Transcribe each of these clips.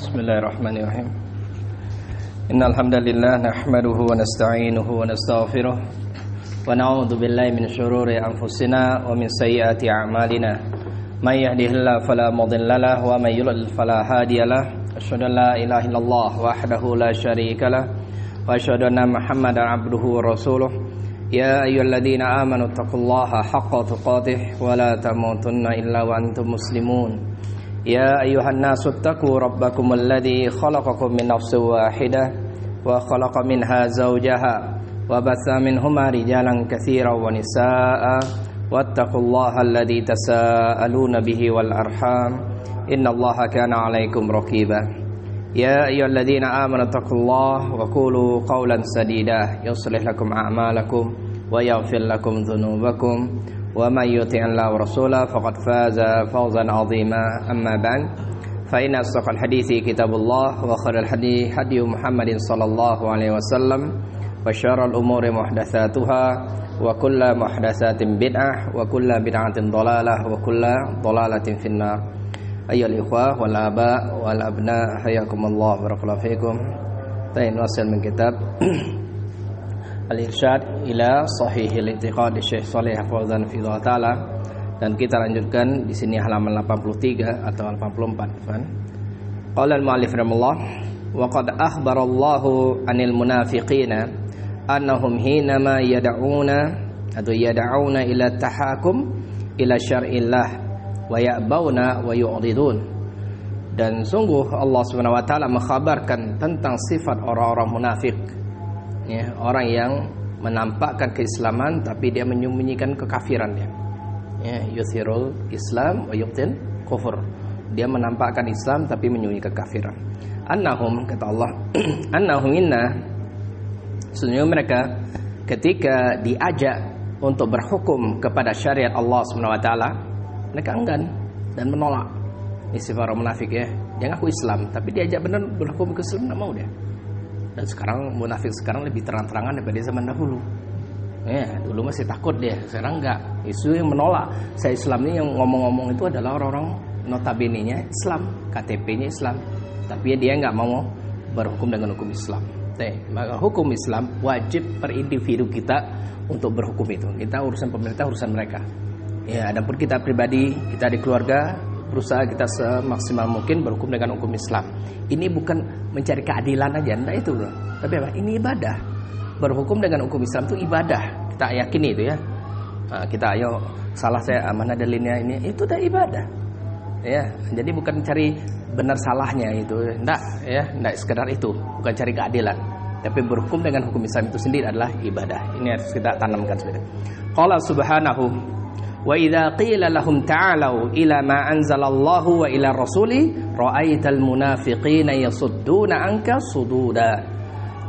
Bismillahirrahmanirrahim. Innal hamdalillah nahmaduhu wa nasta'inuhu wa nastaghfiruh wa na'udzu billahi min shururi anfusina wa min sayyiati a'malina. May yahdihillahu fala mudilla lahu wa may yudlil fala hadiyalah. Asyhadu an la ilaha illallah wahdahu la syarika lah wa asyhadu anna Muhammadan abduhu wa rasuluh. Ya ayyuhalladzina amanu taqullaha haqqa tuqatih wa la tamutunna illa wa antum muslimun. Ya ayyuhan nasu attaqu rabbakum alladzi khalaqakum min nafsin wahidah wa khalaqa minha zawjaha wa batha minhuma rijalan katsiran wa nisaa'a wattaqullaha alladzi tasaaluna bihi wal arham innallaha kana 'alaikum raqiba. Ya ayyuhalladzina amanu taqullaha wa qulu qawlan sadida yuslih lakum a'malakum wa yaghfir lakum dhunubakum wa may yuti'illah wa rasulahu faqad faza fawzan 'azima. Amma ba'd, fa inna asdaqal hadithi kitabullah wa khairal hadi hadi Muhammadin sallallahu alaihi wasallam wa syarrul umuri muhdatsatuha wa kullu muhdatsatin bid'ah wa kullu bid'atin dhalalah wa kullu dhalalatin finnar. Ayyuhal ikhwah wal aba wal abna hayakumullah barakallahu fikum. Ta'in wasil min kitab Al-Irsyad ila Sahihil I'tiqad Syekh Shalih Al-Fauzan Fidhullah Ta'ala, dan kita lanjutkan di sini halaman 83 atau 84, kan? Qala al-mu'allif rahimahullah wa qad akhbarallahu 'anil munafiqina annahum hinama yad'una ila tahakum ila syar'illah wa ya'bauna wa yu'ridun. Dan sungguh Allah Subhanahu wa taala mengkhabarkan tentang sifat orang-orang munafik. Ya, orang yang menampakkan keislaman tapi dia menyembunyikan kekafiran dia. Ya, yuthirul Islam wa yubtin kufur. Dia menampakkan Islam tapi menyembunyikan kekafiran. Annahum, kata Allah, annahum inna, sesungguhnya mereka ketika diajak untuk berhukum kepada syariat Allah Subhanahu wa taala, mereka enggan dan menolak. Ini sifat orang munafik, ya. Dia ngaku Islam tapi diajak benar berhukum ke Islam, enggak mau dia. Dan sekarang munafik sekarang lebih terang-terangan daripada zaman dahulu. Ya, dulu masih takut dia, sekarang enggak. Isu yang menolak saya Islam ini, yang ngomong-ngomong itu adalah orang-orang notabene-nya Islam, KTP-nya Islam, tapi dia enggak mau berhukum dengan hukum Islam. Maka hukum Islam wajib per individu kita untuk berhukum itu. Kita urusan pemerintah, urusan mereka. Ya, adapun kita pribadi, kita di keluarga, berusaha kita semaksimal mungkin berhukum dengan hukum Islam. Ini bukan mencari keadilan aja, enggak itu, bro. Tapi apa? Ini ibadah. Berhukum dengan hukum Islam itu ibadah. Kita yakini itu, ya. Nah, kita ayo, salah saya, mana dalilnya ini, itu dah ibadah. Ya, jadi bukan cari benar salahnya itu, enggak, ya, enggak sekedar itu, bukan cari keadilan. Tapi berhukum dengan hukum Islam itu sendiri adalah ibadah. Ini harus kita tanamkan sebenarnya. Qala subhanahu wa idza qila lahum ta'alu ila ma anzalallahu wa ila rasuli ra'aital munafiqina yasudduna anka sududa.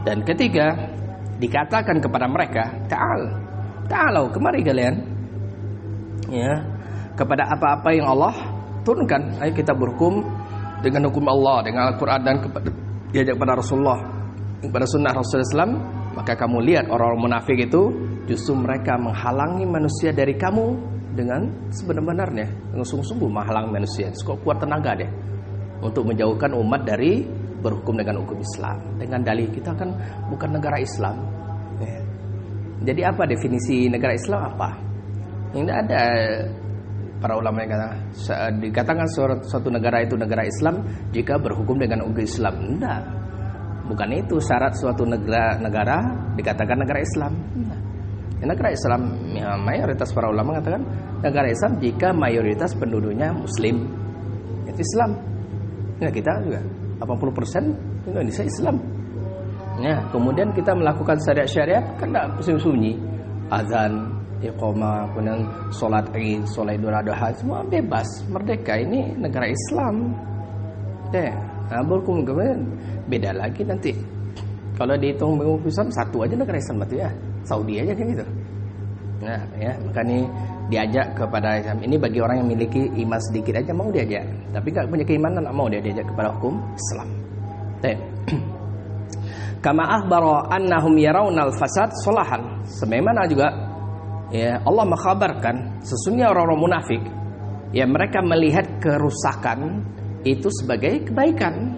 Dan ketika dikatakan kepada mereka, ta'alu, kemari kalian, ya, kepada apa-apa yang Allah turunkan, ayo kita berhukum dengan hukum Allah, dengan Al-Qur'an, dan diajak kepada Rasulullah, kepada sunnah Rasulullah SAW. Maka kamu lihat orang-orang munafik itu justru mereka menghalangi manusia dari kamu dengan sebenar-benarnya, dengan sungguh-sungguh menghalangi manusia. Kok kuat tenaga deh untuk menjauhkan umat dari berhukum dengan hukum Islam. Dengan dalih kita kan bukan negara Islam. Ya. Jadi apa definisi negara Islam apa? Yang tidak ada. Para ulama yang dikatakan suatu negara itu negara Islam jika berhukum dengan hukum Islam. Tidak. Bukan itu syarat suatu negara dikatakan negara Islam. Tidak. Negara Islam, ya, mayoritas para ulama mengatakan negara Islam jika mayoritas penduduknya Muslim, itu Islam. Ya, kita juga 80% Indonesia Islam. Ya, kemudian kita melakukan syariat-syariat kan tidak sunyi-sunyi, azan, iqamah, kemudian sholat Id, sholat Idul Adha, semua bebas, merdeka. Ini negara Islam. Ya, nah, berhukum kemudian beda lagi nanti. Kalau dihitung hukum Islam satu aja negara Islam berarti, ya. Saudi aja kayak gitu. Nah, ya, maka ini diajak kepada Islam. Ini bagi orang yang memiliki iman sedikit aja mau diajak. Tapi enggak punya keimanan, enggak mau dia diajak kepada hukum Islam. Kama akhbara annahum yarawnal fasad salahan. Sebagaimana juga, ya, Allah mengkhabarkan sesungguhnya orang-orang munafik, ya, mereka melihat kerusakan itu sebagai kebaikan.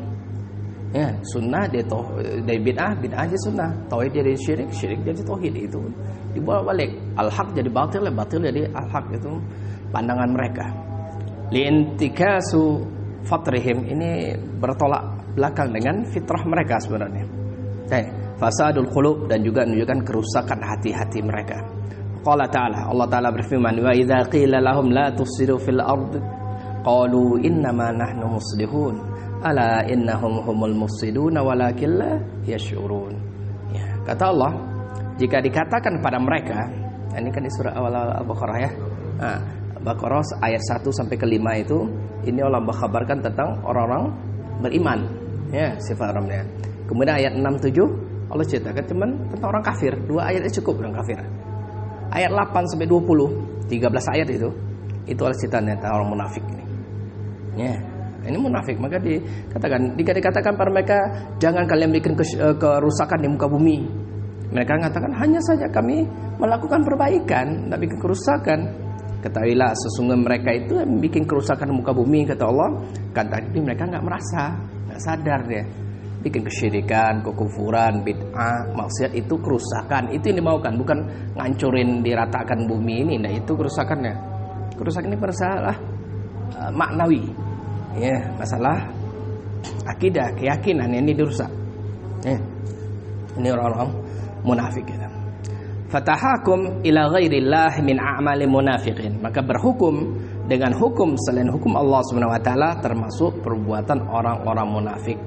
Ya, sunnah dia dari bid'ah, bid'ah jadi sunnah, tauhid jadi syirik, syirik jadi tauhid. Itu dibolak-balik. Al-haq jadi batil, batil jadi al-haq. Itu pandangan mereka. Li'intikasu fatrihim, ini bertolak belakang dengan fitrah mereka sebenarnya. Fasadul qulub, dan juga menunjukkan kerusakan hati-hati mereka. Qala ta'ala, Allah Ta'ala berfirman, wa idza qila lahum la tufsidu fil ard qalu innama nahnu muslihun ala innahum humul mufsiduna walakin la yash'urun. Ya, kata Allah, jika dikatakan pada mereka, ini kan di surah awal Al-Baqarah ya. Nah, Baqarah ayat 1 sampai ke 5 itu, ini Allah mengkhabarkan tentang orang-orang beriman, ya, sifat orangnya. Kemudian ayat 6 7 Allah ceritakan cuman tentang orang kafir. 2 ayatnya cukup orang kafir. Ayat 8 sampai 20, 13 ayat itu Allah ceritanya tentang orang munafik ini. Ya. Ini munafik, maka dikatakan pada mereka, jangan kalian bikin kerusakan di muka bumi. Mereka mengatakan, hanya saja kami melakukan perbaikan, tidak bikin kerusakan. Ketahuilah sesungguhnya mereka itu yang bikin kerusakan di muka bumi, kata Allah. Tapi mereka nggak merasa, nggak sadar dia. Bikin kesyirikan, kekufuran, bid'ah, maksiat itu kerusakan. Itu yang dimaukan, bukan ngancurin diratakan bumi ini. Nah, itu kerusakannya. Kerusakan ini masalah maknawi. Ya, masalah akidah, keyakinan ini dirusak. Ya. Ini orang-orang munafik ya. Fatahakum ila ghairillah min a'mali munafiqin. Maka berhukum dengan hukum selain hukum Allah Subhanahu wa taala termasuk perbuatan orang-orang munafik.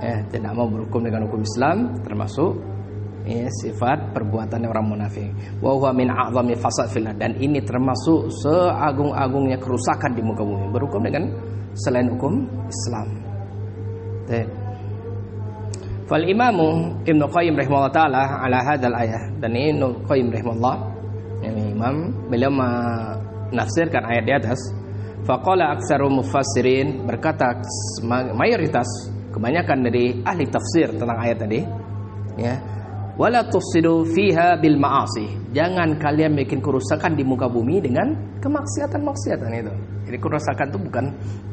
Tidak mau berhukum dengan hukum Islam termasuk sifat perbuatan orang munafik. Wa huwa min a'zami fasad fil, dan ini termasuk seagung-agungnya kerusakan di muka bumi. Berhukum dengan selain hukum Islam. Fal imamu Ibnu Qayyim rahimahullah taala ala hadzal ayah, dan ini Ibnu Qayyim rahimahullah, ini imam, beliau menafsirkan ayat di atas. Faqala aktsaru mufassirin, berkata mayoritas, kebanyakan dari ahli tafsir tentang ayat tadi, ya, wala tufsidu fiha bil ma'asi, jangan kalian bikin kerusakan di muka bumi dengan kemaksiatan itu. Jadi kerusakan itu bukan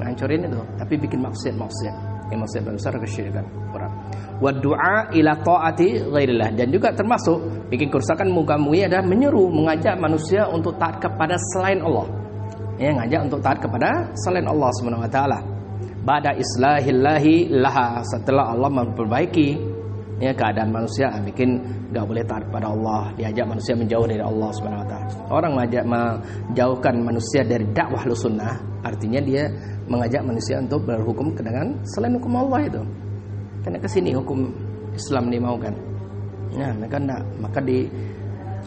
ngancurin itu, tapi bikin maksiat. Yang maksiat besar, kesyirikan, kurang. Wa du'a ila ta'ati ghairillah, dan juga termasuk bikin kerusakan muka bumi adalah menyeru, mengajak manusia untuk taat kepada selain Allah. Ya, ngajak untuk taat kepada selain Allah Subhanahu wa taala. Ba'da islahillahi laha, setelah Allah memperbaiki keadaan manusia, bikin enggak boleh taat pada Allah, diajak manusia menjauh dari Allah Subhanahu wa taala. Orang menjauhkan manusia dari dakwah sunnah, artinya dia mengajak manusia untuk berhukum dengan selain hukum Allah itu. Karena ke sini hukum Islam dimaukan. Nah, mereka enggak,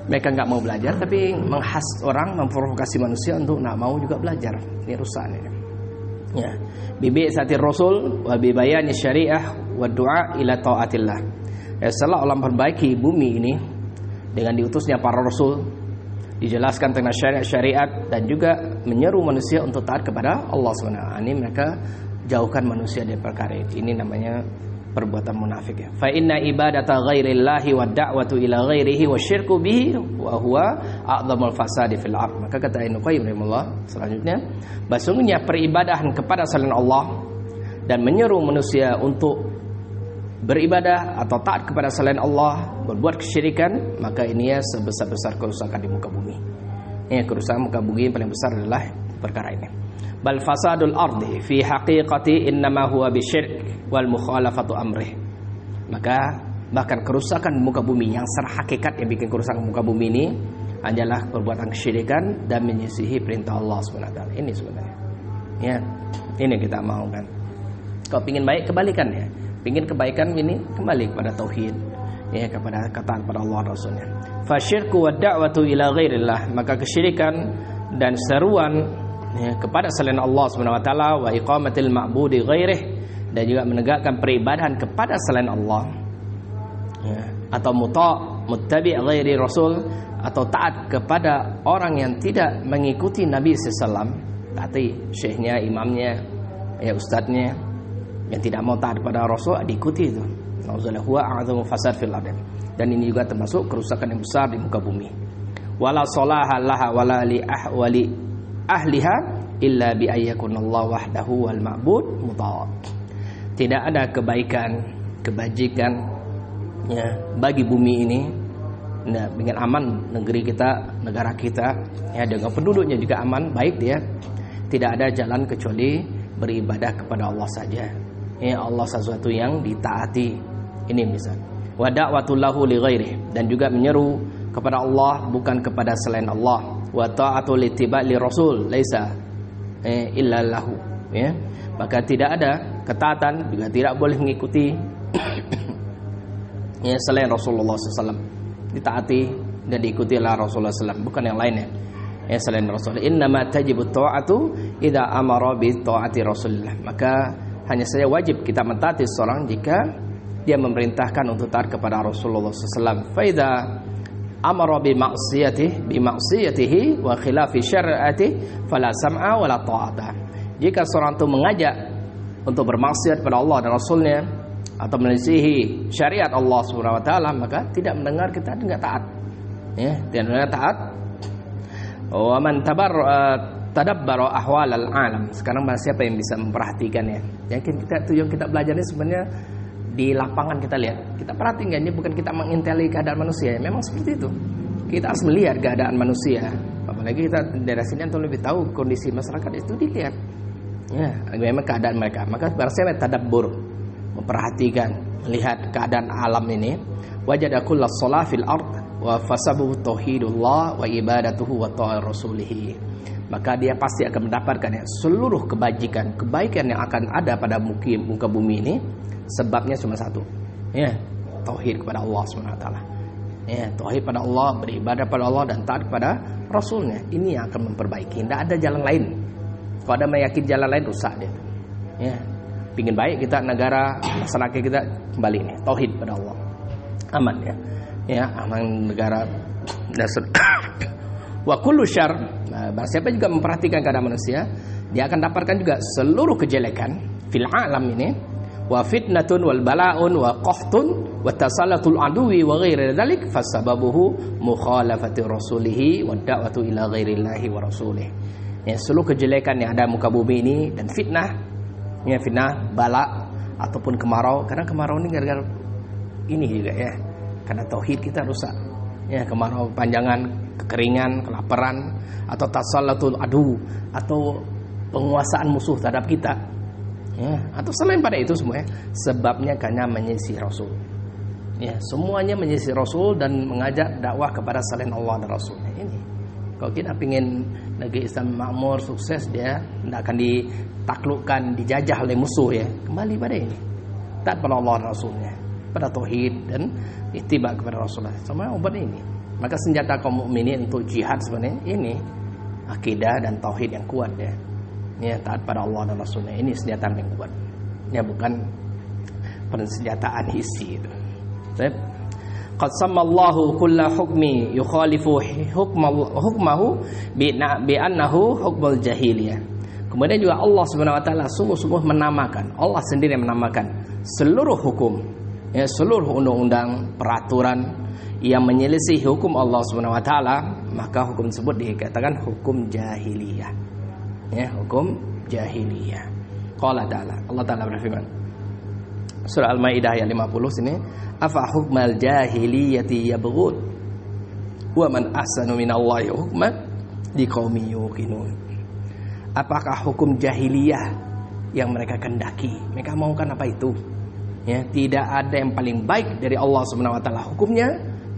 mereka enggak mau belajar, tapi menghas orang, memprovokasi manusia untuk enggak mau juga belajar. Ini rusak ini. Ya, bibi satir rasul wa bibayani syariah wa du'a ila taatillah. Setelah Allah memperbaiki bumi ini dengan diutusnya para rasul, dijelaskan tentang syariat dan juga menyeru manusia untuk taat kepada Allah SWT. Ini mereka jauhkan manusia dari perkara ini. Ini namanya perbuatan munafik ya. Fa inna ibadata ghairillahi wa da'watu ila ghairihi wa syirku bihi wa huwa a'dhamul fasadi fil ard. Maka kata Ibnu Qayyim rahimahullah selanjutnya, sesungguhnya peribadahan kepada selain Allah dan menyeru manusia untuk beribadah atau taat kepada selain Allah, berbuat kesyirikan, maka ini ya sebesar-besar kerusakan di muka bumi. Ya, kerusakan muka bumi yang paling besar adalah perkara ini. Bal fasadul ardi fi haqiqati innama huwa bisyirk wal mukhalafatu amrih. Maka bahkan kerusakan muka bumi yang secara hakikat yang bikin kerusakan muka bumi ini adalah perbuatan kesyirikan dan menyisihi perintah Allah SWT. Ini sebenarnya. Ya, ini kita mau kan. Kalau pingin baik, kebalikan ya. Pingin kebaikan ini kembali kepada tauhid, ya, kepada ketaatan pada Allah Rasulnya. Fasyirku wa da'watu ila ghairillah, maka kesyirikan dan seruan kepada selain Allah Subhanahu wa taala, wa iqamatil ma'budi ghairih, dan juga menegakkan peribadahan kepada selain Allah, ya, atau muttabi' ghairi rasul, atau taat kepada orang yang tidak mengikuti Nabi sallallahu alaihi wasallam, taati syekhnya, imamnya, ya, ustadznya, yang tidak mau taat pada Rasul diikuti itu. Nauzubillah huwa a'dhamu fasad fil ardh. Dan ini juga termasuk kerusakan yang besar di muka bumi. Wala salaha laha wala li ahwali ahliha illa bi ayyakunallahu wahdahu wal ma'bud mutawat. tidak ada kebaikan, kebajikan ya bagi bumi ini. Nah, dengan aman negeri kita, negara kita ya, dengan penduduknya juga aman, baik dia. Tidak ada jalan kecuali beribadah kepada Allah saja. Ya, Allah sesuatu yang ditaati. Ini misal. Wa da'watul lahu li ghairihi, dan juga menyeru kepada Allah bukan kepada selain Allah. Wa ta'atul ittiba'i rasul laisa illa lahu. Ya. Maka tidak ada ketaatan, juga tidak boleh mengikuti ya selain Rasulullah SAW. Ditaati dan diikuti oleh Rasulullah SAW, bukan yang lainnya ya selain Rasul. Innama tajibu ta'atu idza amara bi ta'ati Rasulillah. Maka hanya saja wajib kita mentaati seorang jika dia memerintahkan untuk taat kepada Rasulullah SAW. Fa idza amara bi ma'siyatihi wa khilafi syar'atihi fala sam'a wala ta'ata. Jika seorang itu mengajak untuk bermaksiat kepada Allah dan Rasulnya atau menyelisihi syariat Allah Subhanahu wa taala, maka tidak mendengar, kita tidak taat. Ya, tidak mendengar, taat. Wa man tadabbara ahwalal alam. Sekarang siapa yang bisa memperhatikannya? Yakin kita tujuan kita belajar ini sebenarnya di lapangan kita lihat. Kita perhatikan, ini bukan kita menginteli keadaan manusia. Memang seperti itu. Kita harus melihat keadaan manusia. Apalagi kita dari sini untuk lebih tahu kondisi masyarakat itu dilihat. Ya, bagaimana keadaan mereka. Maka harusnya tadabbur, memperhatikan, melihat keadaan alam ini. Wajada kullas shalah fil ard wa fasabu tauhidullah wa ibadatuhu wa ta'ar rasulih. Maka dia pasti akan mendapatkan ya, seluruh kebaikan yang akan ada pada muka bumi ini. Sebabnya cuma satu, ya, tauhid kepada Allah Subhanahu wa taala. Ya, tauhid pada Allah, beribadah pada Allah dan taat kepada Rasulnya. Ini yang akan memperbaiki. Tidak ada jalan lain. Kalau ada meyakin jalan lain, rusak dia. Ya, pingin baik kita, negara, masyarakat kita kembali ini tauhid pada Allah, aman ya, ya aman negara. Wa kullu syarr, siapa juga memperhatikan keadaan manusia, dia akan dapatkan juga seluruh kejelekan fil alam ini. Wa fitnatun wal bala'un wa qahtun wa tasallatul aduwi wa ghairi dzalik fasababuhu mukhalafati rasulih wa da'watu ila ghairillahi wa rasulih. Ya, seluruh kejelekan yang ada muka bumi ini dan fitnah, ya fitnah, bala ataupun kemarau. Karena kemarau ini gara-gara ini juga ya, karena tauhid kita rusak. Ya, kemarau panjangan, kekeringan, kelaparan, atau tasallatul adu, atau penguasaan musuh terhadap kita. Ya, atau selain pada itu semua ya, sebabnya karena menyisih Rasul. Ya, semuanya menyisih Rasul dan mengajak dakwah kepada selain Allah dan Rasulnya. Ini kalau kita ingin negeri Islam makmur, sukses, dia tidak akan ditaklukkan, dijajah oleh musuh ya. Kembali pada ini, taat pada Allah dan Rasulnya, pada tauhid dan ittiba kepada Rasulullah. Semua obat ini. Maka senjata kaum mukminin untuk jihad sebenarnya ini akidah dan tauhid yang kuat ya. Ya, taat pada Allah dan Rasulnya, ini senjata yang kuat. Ya, bukan persenjataan isi itu. Baik. Qad sammallahu kulla hukmi yukhalifu hukmahu bi annahu hukmul jahiliyah. Kemudian juga Allah Subhanahu wa taala sungguh-sungguh menamakan, Allah sendiri menamakan seluruh hukum, ya, seluruh undang-undang, peraturan yang menyelisih hukum Allah Subhanahu wa taala, maka hukum tersebut dikatakan hukum jahiliyah. Ya, hukum jahiliyah. Qala ta'ala, Allah Ta'ala berfirman Surah Al-Maidah ayat 50 sini, afa hukmal jahiliyati yabghun wa man ahsanu minallahi hukman liqaumin yuqinun. Apakah hukum jahiliyah yang mereka kendaki, mereka maukan apa itu? Ya, tidak ada yang paling baik dari Allah Subhanahu wa taala hukumnya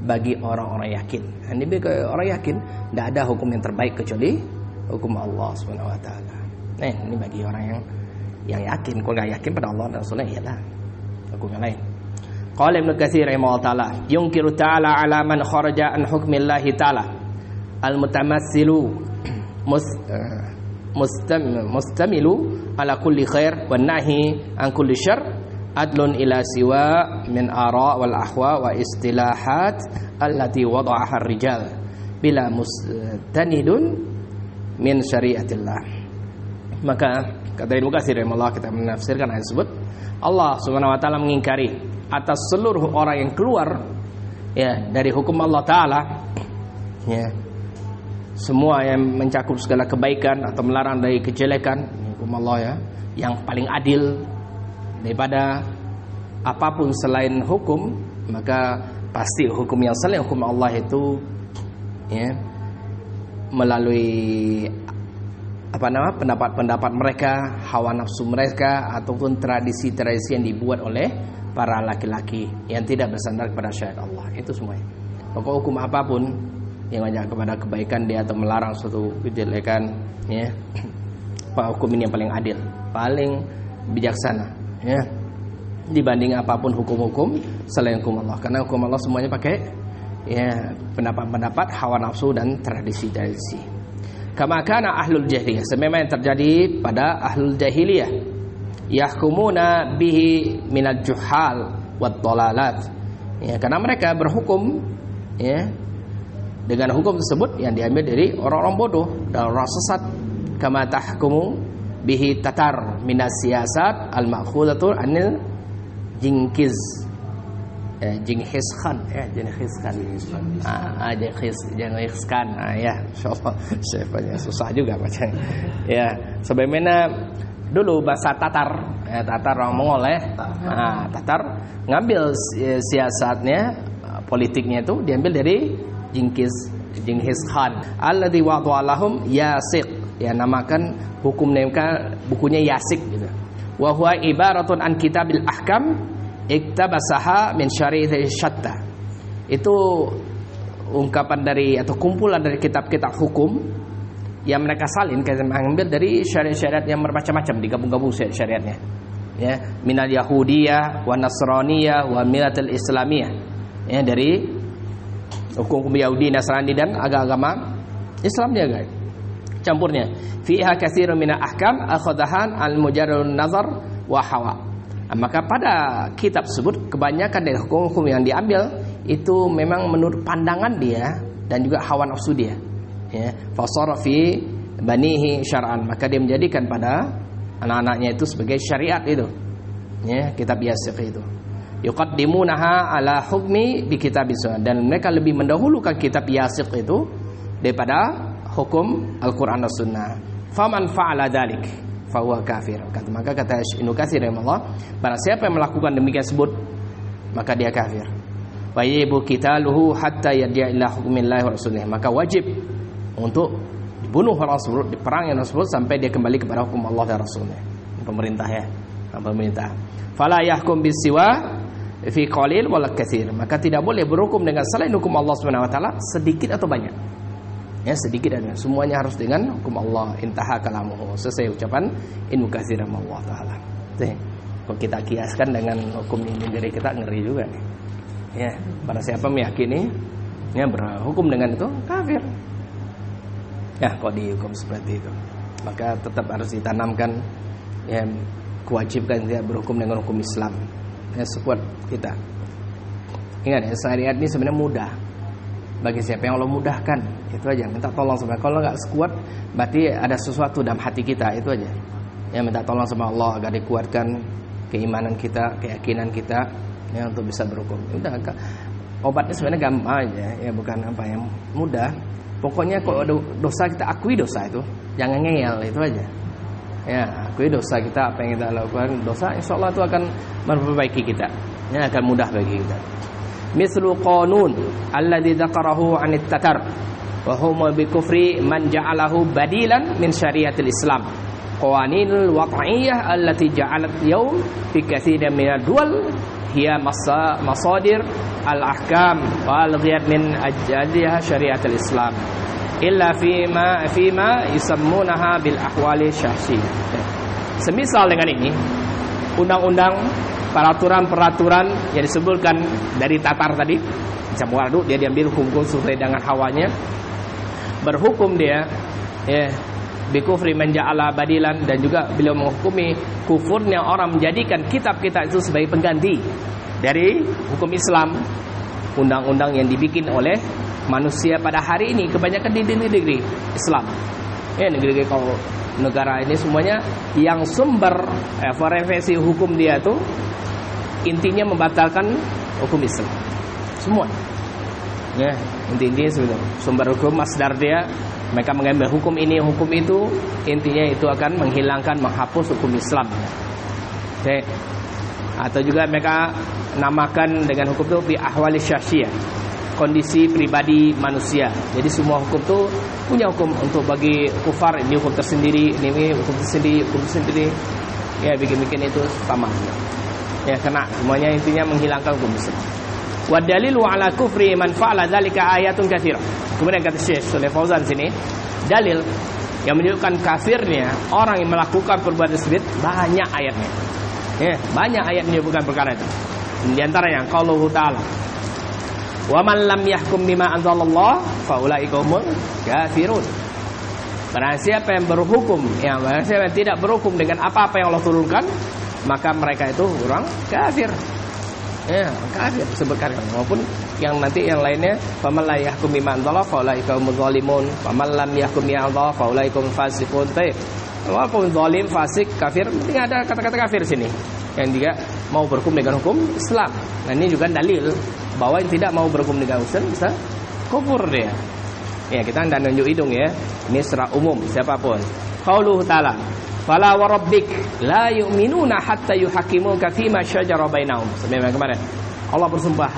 bagi orang-orang yakin. Ini bagi orang yakin, tidak ada hukum yang terbaik kecuali hukum Allah Subhanahu wa taala. Nah, ini bagi orang yang yakin. Kalau enggak yakin pada Allah dan Rasulnya, iyalah hukum yang lain. Qala Ibnu Katsir rahimahullah taala, yunkiru ta'ala ala man kharaja an hukmillahi ta'ala al-mutamassilu mustamilu ala kulli khair wan nahi an kulli syarr adlun ila siwa min ara wal ahwa wa istilahat allati wada'aha ar-rijal bila mustanidun min syariatillah. Maka kata Ibnu Katsir rahimahullah, kita menafsirkan ayat tersebut, Allah Subhanahu wa taala mengingkari atas seluruh orang yang keluar ya dari hukum Allah taala, ya, semua yang mencakup segala kebaikan atau melarang dari kejelekan, hukum Allah ya, yang paling adil, daripada apapun selain hukum, maka pasti hukum yang selain hukum Allah itu ya melalui pendapat-pendapat mereka, hawa nafsu mereka, ataupun tradisi-tradisi yang dibuat oleh para laki-laki yang tidak bersandar kepada syariat Allah. Itu semuanya. Pokok hukum apapun yang mengajak kepada kebaikan dia atau melarang suatu kejelekan, ya, hukum ini yang paling adil, paling bijaksana, ya, dibanding apapun hukum-hukum selain hukum Allah. Karena hukum Allah semuanya pakai ya pendapat-pendapat, hawa nafsu dan tradisi-tradisi. Kama kana ahlul jahiliyah, sebagaimana yang terjadi pada ahlul jahiliyah, yahkumuna bihi minal juhal wad dalalat. Ya, karena mereka berhukum ya dengan hukum tersebut yang diambil dari orang-orang bodoh dan orang sesat. Kama tahkumu bihi tatar minas siyasat al ma'khudatu anil jinkiz. Jenghis Khan, Jenghis Khan. Jenghis Khan. Ya, insyaallah syaikhnya susah juga bacanya. Ya, sebagaimana dulu bahasa Tatar, Tatar orang Mongol ya. Tatar ngambil siasatnya, politiknya itu diambil dari Jenghis Khan. Alladzi wada'a lahum Yasiq, ya namakan hukum mereka bukunya Yasiq gitu. Wa huwa ibaratun an kitabil ahkam iktabasaha min syari'ati syatta. Itu ungkapan dari atau kumpulan dari kitab-kitab hukum yang mereka salin, mengambil dari syariat-syariat yang bermacam-macam, digabung-gabung syariatnya. Ya, minal yahudiyah wa nasraniyah wa millatil islamiyah. Ya, dari hukum Yahudi, Nasrani dan agama Islamnya guys. Campurnya. Fiha katsirun minal ahkam akhadahan al-mujarradun nazar wa hawa. Maka pada kitab tersebut kebanyakan dari hukum-hukum yang diambil itu memang menurut pandangan dia dan juga hawa nafsu dia. Ya, fasara fi banihi syar'an, maka dia menjadikan pada anak-anaknya itu sebagai syariat itu. Ya, kitab Yasiq itu. Yuqaddimunaha ala hukmi bi kitabis sunnah, dan mereka lebih mendahulukan kitab Yasiq itu daripada hukum Al-Qur'an dan Sunnah. Faman fa'ala dzalik fahuwa kafir. Maka kata Ibnu Katsir rahimahullah, barang siapa yang melakukan demikian sebut maka dia kafir. Wa yajibu qitaluhu hatta yarji'a ila hukmillahi wa rasulih, maka wajib untuk dibunuh orang tersebut, diperangi orang tersebut sampai dia kembali kepada hukum Allah dan Rasulnya. Pemerintah ya, pemerintah. Fala yahkum bisiwa fi qalil wala katsir, maka tidak boleh berhukum dengan selain hukum Allah Subhanahu wa taala, sedikit atau banyak. Ya, sedikit dan semuanya harus dengan hukum Allah. Intaha kalamuhu, selesai ucapan Ibnu Katsir rahimahullah taala. Kalau kita kiaskan dengan hukum ini dari kita, ngeri juga nih. Ya, barang siapa meyakini ya berhukum dengan itu kafir. Ya, kalau dihukum seperti itu, maka tetap harus ditanamkan ya kewajiban dia berhukum dengan hukum Islam. Ya, sekuat kita. Ingat ya, syariat ini sebenarnya mudah bagi siapa yang Allah mudahkan. Itu aja, minta tolong sama. Kalau nggak sekuat, berarti ada sesuatu dalam hati kita. Itu aja. Ya, minta tolong sama Allah agar dikuatkan keimanan kita, keyakinan kita, ya, untuk bisa berhukum. Udah, obatnya sebenarnya gampang aja, ya, bukan apa yang mudah. Pokoknya kalau ada dosa, kita akui dosa itu, jangan ngeyel, itu aja. Ya, akui dosa kita, apa yang kita lakukan dosa, insya Allah itu akan memperbaiki kita. Ya, akan mudah bagi kita. Mislu qanun alladzi dzakarahu 'anit tatar wa huma bi kufri man ja'alahu badilan min syariatil Islam. Qawaninul wad'iyyah allati ja'alat yawm fi katsirin minad duwal hiya masadir al-ahkam wal ghiyat min ajaliha syariatul Islam illa fima yusammunaha bil ahwali syahsiyah. Semisal dengan ini, undang-undang, peraturan-peraturan yang disebutkan dari Tatar tadi, Jamwadu, dia diambil hukum sesuai dengan hawanya, berhukum dia ya bikufri man ja'ala badilan, dan juga beliau menghukumi kufurnya orang menjadikan kitab-kitab itu sebagai pengganti dari hukum Islam. Undang-undang yang dibikin oleh manusia pada hari ini kebanyakan di negeri Islam. Ya, negeri kalau negara ini semuanya yang sumber referensi hukum dia tuh intinya membatalkan hukum Islam. Semua. Ya, intinya sebenarnya sumber hukum masdar dia, mereka mengambil hukum ini, hukum itu, intinya itu akan menghilangkan, menghapus hukum Islam. Oke. Atau juga mereka namakan dengan hukum itu bi ahwali syakhsiyah, kondisi pribadi manusia. Jadi semua hukum itu punya hukum. Untuk bagi kufar ini hukum tersendiri, ini hukum tersendiri. Ya, bikin-bikin itu sama. Ya, kena semuanya, intinya menghilangkan hukum Islam. Wa dalilu ala kufri man fa'ala dzalika ayatun katsirah. Kemudian kata Syekh Shalih Fauzan sini, dalil yang menunjukkan kafirnya orang yang melakukan perbuatan tersebut banyak ayatnya. Ya, banyak ayat menyebutkan perkara itu. Di antaranya qauluhu ta'ala, "Wa man lam yahkum bima anzalallah fa ulaika humul kafirun." Barang siapa yang berhukum, barang siapa yang tidak berhukum dengan apa-apa yang Allah turunkan, maka mereka itu orang kafir. Ya, kafir sebutkan. Maupun yang nanti yang lainnya, "Faman la yahkum bima anzalallah fa ulaika humuz zalimun, faman lam yahkum bima anzalallah fa ulaika humul fasiqun." Walaupun zalim, fasik, kafir, penting ada kata-kata kafir sini. Yang juga mau berhukum dengan hukum Islam. Nah, ini juga dalil bahwa yang tidak mau berhukum dengan Islam bisa kufur dia. Ya, kita tidak nunjuk hidung ya. Ini secara umum siapapun. Qauluhu ta'ala, "Fala wa rabbik la yu'minuna hatta yuhakimuka fima syajara bainahum." Sebagaimana kemarin Allah bersumpah,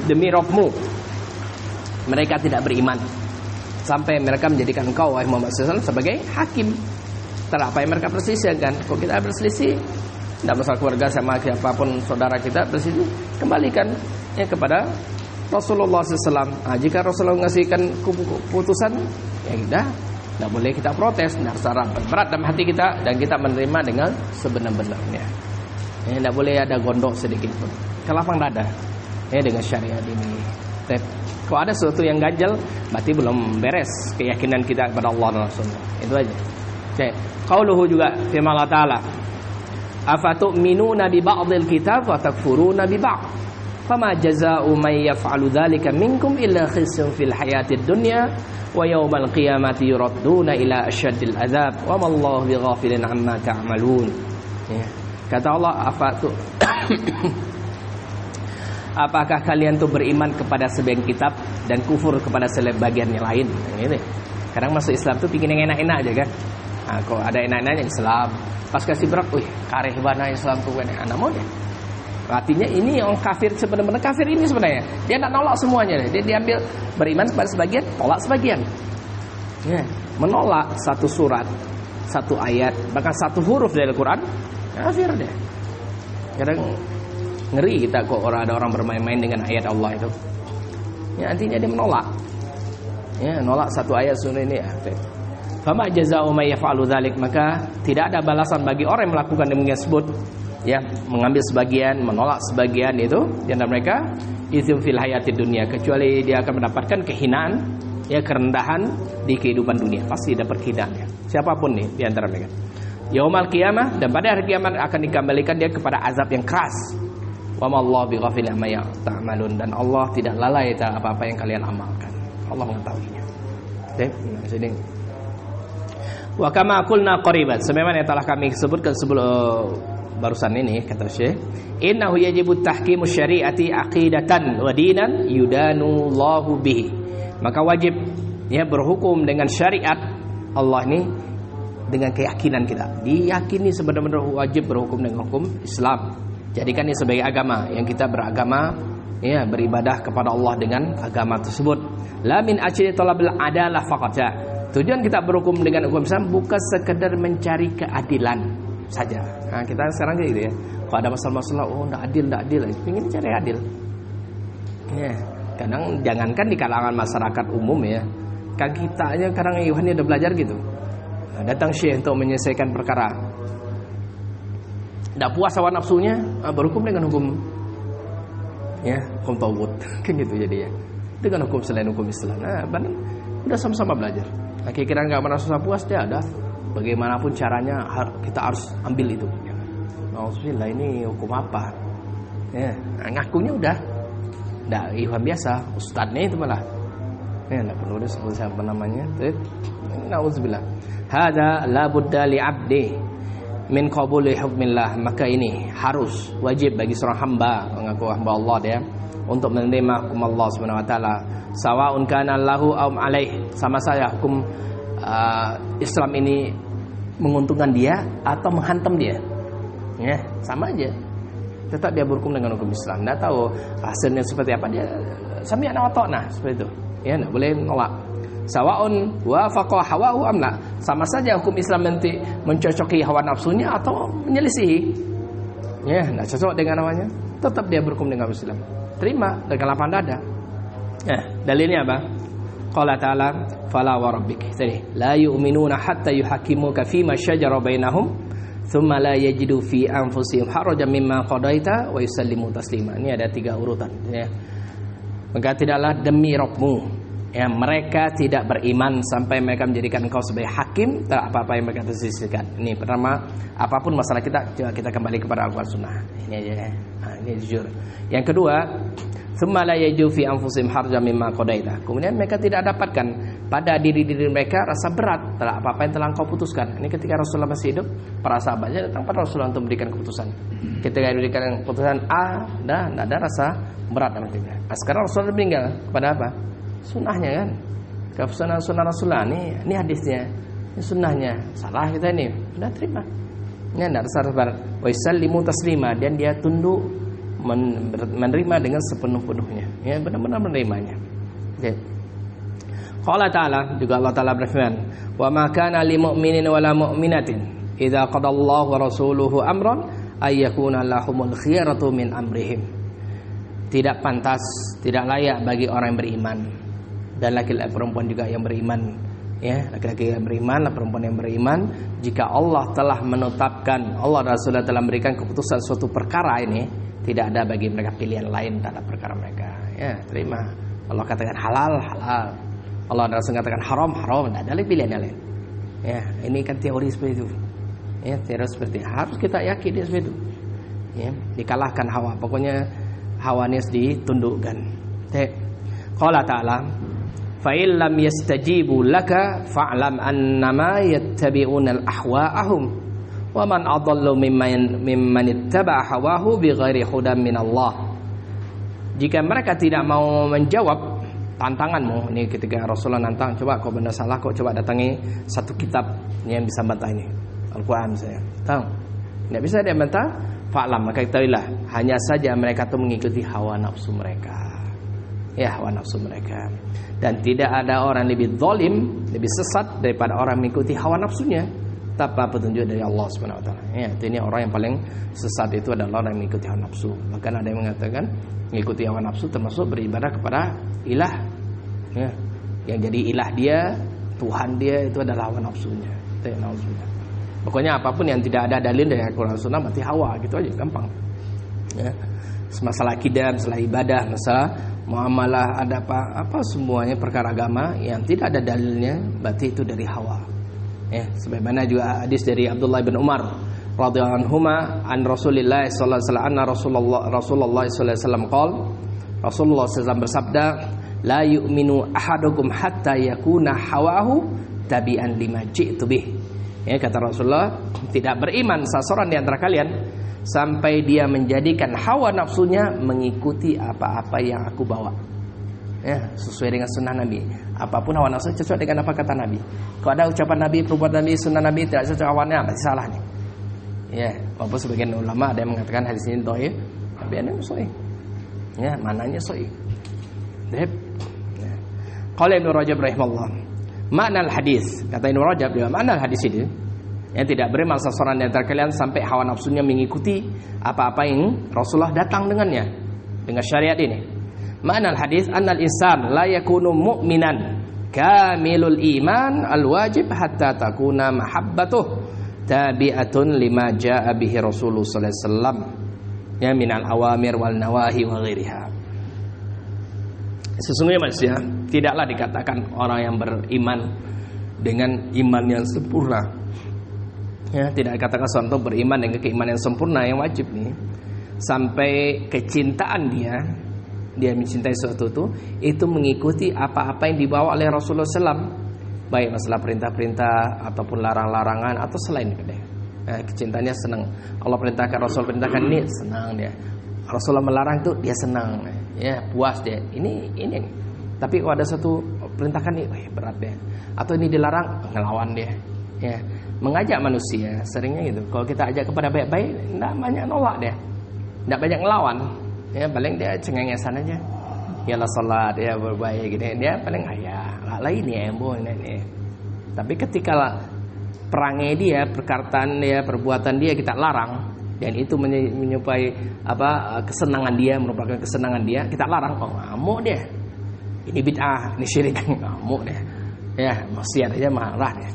demi Rabbmu, mereka tidak beriman sampai mereka menjadikan engkau wahai Muhammad SAW sebagai hakim terhadap apa yang mereka perselisihkan. Kalau kita berselisih, tidak masalah keluarga sama siapapun saudara kita berselisih, kembalikan kepada Rasulullah SAW. Jika Rasulullah mengasihkan keputusan, ya kita tidak boleh kita protes, tidak secara berat dalam hati kita, dan kita menerima dengan sebenar-benarnya. Tidak boleh ada gondok sedikit pun, kelapang dada dengan syariat ini. Kalau ada sesuatu yang ganjal, berarti belum beres keyakinan kita kepada Allah dan Rasulullah. Itu aja. Qauluhu juga firman Allah Ta'ala, "Afatu'minuna bi ba'dil kitab wa takfuruna bi ba'd. Fama jazaa'u may yaf'alu dzalika minkum illa khizyun fil hayatid dunya wa yawmal qiyamati yuradduna ila asyaddil adzab wa mallahu bighafilin amma ta'malun." Kata Allah, apakah kalian tuh beriman kepada sebagian kitab dan kufur kepada sebagian yang lain? Ini kadang masuk Islam tuh pingin yang enak-enak aja kan. Kalau ada enak-enaknya Islam, pas kasih berat, kareh bana Islam tuh enak mau deh. Artinya ini yang kafir, sebenarnya kafir ini sebenarnya dia tidak nolak semuanya, dia diambil beriman kepada sebagian, tolak sebagian. Menolak satu surat, satu ayat, bahkan satu huruf dari Al-Quran, kafir deh. Kadang ngeri kita kok ada orang bermain-main dengan ayat Allah itu. Artinya dia menolak. Nolak satu ayat surah ini. Fama jazaa'u may yaf'alu dzalik, maka tidak ada balasan bagi orang yang melakukan demikian tersebut. Mengambil sebagian, menolak sebagian itu di antara mereka, izin fil hayatid dunya, kecuali dia akan mendapatkan kehinaan, kerendahan di kehidupan dunia. Pasti dapat kehinaan. Siapapun nih di antara mereka. Yaumal qiyamah, dan pada hari kiamat akan dikembalikan dia kepada azab yang keras. Wa mallahu bighafilin amma ta'malun, dan Allah tidak lalai terhadap apa-apa yang kalian amalkan. Allah mengetahuinya. Sini. Wa kama qulna qariban, sebagaimana yang telah kami sebutkan sebelum barusan ini, kata Syekh, innahu yajibu tahkimu syari'ati aqidatan wa dinan yudanu Allahu bihi. Maka wajib berhukum dengan syariat Allah ini dengan keyakinan kita. Diyakini sebenarnya wajib berhukum dengan hukum Islam. Jadikan ini sebagai agama yang kita beragama, beribadah kepada Allah dengan agama tersebut. La min ajli talabil adalah faqat. Tujuan kita berhukum dengan hukum Islam bukan sekedar mencari keadilan saja. Kita sekarang gitu ya. Kalau ada masalah-masalah, enggak adil, ingin cari adil. Kadang jangankan di kalangan masyarakat umum ya. Kan kita aja kadang Yohani udah belajar gitu. Datang syekh untuk menyelesaikan perkara. Tidak puas hawa nafsunya, berhukum dengan hukum hukum tauhid kan gitu jadi dengan hukum selain hukum Islam. Udah sama-sama belajar. Kira-kira nggak merasa puas, dia ada bagaimanapun caranya kita harus ambil itu. Alhamdulillah, ini hukum apa? Ngakunya udah Ikhwan biasa, ustadznya itu malah. Nggak perlu disebut siapa namanya. Nauzubillah. Hada la budda li 'abdi min qabuli hukmillah. Maka ini harus wajib bagi seorang hamba, mengaku hamba Allah dia, untuk menerima hukum Allah Subhanahu wa taala. Sawa'un kana lahu aw alaih, sama saya hukum Islam ini menguntungkan dia atau menghantam dia. Ya, sama aja. Tetap dia berhukum dengan hukum Islam. Tidak tahu hasilnya seperti apa, dia sami'na wa ta'na seperti itu. Ya, tidak boleh menolak. Sawa'un wafaqa hawahu am la. Sama saja hukum Islam nanti mencocoki hawa nafsunya atau menyelisihi. Ya, tidak cocok dengan namanya, tetap dia berhukum dengan Islam. Terima dengan lapang dada. Dalilnya apa? Qala ta'ala fala wa rabbik. Jadi, la yu'minuna hatta yuhakimuka fima syajara bainahum thumma la yajidu fi anfusihim harajan mimma qadaita wa yusallimu taslima. Ini ada 3 urutan ya. Maka tidaklah demi Rabbmu, ya, mereka tidak beriman sampai mereka menjadikan engkau sebagai hakim terhadap apa-apa yang mereka tersisihkan. Ini pertama, apapun masalah kita, coba kita kembali kepada Al-Qur'an Sunnah. Ini aja ya. Ini jujur. Yang kedua, thumma la yajidu fi anfusihim harajan mimma qadaita. Kemudian mereka tidak dapatkan pada diri-diri mereka rasa berat terhadap apa-apa yang telah engkau putuskan. Ini ketika Rasulullah masih hidup, para sahabatnya datang pada Rasulullah untuk memberikan keputusan. Ketika diberikan keputusan A, tidak ada rasa berat dalam hatinya. Sekarang Rasulullah meninggal, kepada apa? Sunnahnya kan. Keputusan sunnah Rasulullah, ini hadisnya, ini sunnahnya. Salah kita ini, sudah terima. Ini tidak rasa berat. Wa yusallimu taslima, dan dia tunduk menerima dengan sepenuh-penuhnya. Ya, benar-benar menerimanya. Okay. Qala ta'ala, juga Allah Ta'ala berfirman, wa ma kana lil mu'minin wala mu'minatin idza qadallahu wa rasuluhu amran ay yakuna lahumul khiyaratu min amrihim. Tidak pantas, tidak layak bagi orang yang beriman dan laki-laki perempuan juga yang beriman, ya, laki-laki yang beriman, perempuan yang beriman, jika Allah telah menetapkan, Allah dan Rasulullah telah memberikan keputusan suatu perkara ini, tidak ada bagi mereka pilihan lain terhadap perkara mereka. Ya, terima. Allah katakan halal, halal. Allah dan Rasul katakan haram, haram. Tidak ada lagi pilihan yang lain. Ya, ini kan teori seperti itu. Ya, teori seperti itu. Harus kita yakin dia seperti itu. Ya, dikalahkan hawa. Pokoknya hawa ini harus ditundukkan. Qala ta'ala, fa in lam yastajibu laka fa'lam annama yattabi'una al-ahwa'ahum wa man adallu mimman ittaba'a hawahu bighairi hudan min Allah. Jika mereka tidak mau menjawab tantanganmu, ini ketika Rasulullah nantang, coba kau benar salah, kau coba datangi satu kitab yang bisa bantah ini, Al-Quran misalnya. Tahu? Tidak bisa dia bantah. Fa'lam, maka ketahuilah, hanya saja mereka itu mengikuti hawa nafsu mereka. Ya, hawa nafsu mereka. Dan tidak ada orang lebih zalim, lebih sesat daripada orang mengikuti hawa nafsunya tanpa petunjuk dari Allah Subhanahu wa taala. Ya, ini orang yang paling sesat itu adalah orang yang mengikuti hawa nafsu. Bahkan ada yang mengatakan mengikuti hawa nafsu termasuk beribadah kepada ilah. Ya, yang jadi ilah dia, Tuhan dia itu adalah hawa nafsunya. Itu yang nafsunya. Pokoknya apapun yang tidak ada dalil dari Al-Quran Sunnah berarti hawa, gitu aja, gampang. Ya. Masalah akidah, masalah ibadah, masalah muamalah, ada apa semuanya perkara agama yang tidak ada dalilnya berarti itu dari hawa. Ya, sebagaimana juga hadis dari Abdullah bin Umar radhiyallahu anhuma an Rasulillah sallallahu alaihi wasallam, Rasulullah sallallahu alaihi wasallam qala, Rasulullah SAW bersabda, la yu'minu ahadukum hatta yakuna hawahu tabi'an lima ji'tu bih. Ya, kata Rasulullah, tidak beriman seseorang di antara kalian sampai dia menjadikan hawa nafsunya mengikuti apa-apa yang aku bawa. Ya, sesuai dengan sunnah Nabi. Apapun hawa nafsu cocok dengan apa kata Nabi. Kalau ada ucapan Nabi, perbuatan Nabi, sunnah Nabi tidak cocok awalnya, berarti salah nih. Ya, walaupun sebagian ulama ada yang mengatakan hadis ini dhaif, tapi ada yang sahih. Ya, mananya sahih. Dhaif. Ya. Qala Ibnu Rajab rahimahullah, makna al-hadis, kata Ibnu Rajab juga makna al-hadis ini, yang tidak beriman seseorang di antara kalian sampai hawa nafsunya mengikuti apa-apa yang Rasulullah datang dengannya, dengan syariat ini. Makna al-hadis annal insan la yakunu mu'minan kamilul iman al-wajib hatta takuna mahabbatuh tabi'atun lima jaa bihi Rasulullah sallallahu alaihi wasallam ya minal awamir wal nawahi wa ghairiha. Sesungguhnya manusia tidaklah dikatakan orang yang beriman dengan iman yang sempurna. Ya, tidak dikatakan seorang beriman dengan keimanan yang sempurna yang wajib nih sampai kecintaan dia mencintai sesuatu itu mengikuti apa-apa yang dibawa oleh Rasulullah SAW, baik masalah perintah-perintah ataupun larang-larangan atau selain itu. Kecintaannya senang. Allah perintahkan, Rasul perintahkan, ini senang dia. Rasulullah melarang itu dia senang, ya puas dia. Ini. Tapi kalau ada satu perintahkan ini, berat dia. Atau ini dilarang, ngelawan dia. Ya, mengajak manusia seringnya gitu. Kalau kita ajak kepada baik-baik, enggak banyak nolak dia. Enggak banyak ngelawan. Ya paling dia cengengesan aja. Yalah salat ya berbaik gitu. Dia paling lain ya ini. Tapi ketika perangai dia, perkataan dia, perbuatan dia kita larang dan itu menyerupai kesenangan dia, merupakan kesenangan dia, kita larang, ngamuk dia. Ini bid'ah, ini syirik, ngamuk dia. Ya, maksiat aja marah dia.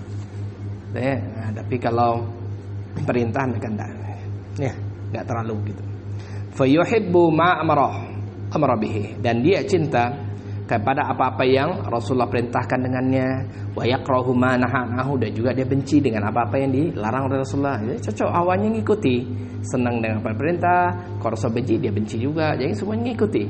Nah, tapi kalau perintah mereka enggak terlalu gitu. Fa yuhibbu ma amara bihi, dan dia cinta kepada apa-apa yang Rasulullah perintahkan dengannya, wa yakrahu ma nahahu, dan juga dia benci dengan apa-apa yang dilarang oleh Rasulullah. Jadi cocok awalnya ngikuti, senang dengan apa perintah, kalau Rasul benci dia benci juga, jadi semuanya ngikuti.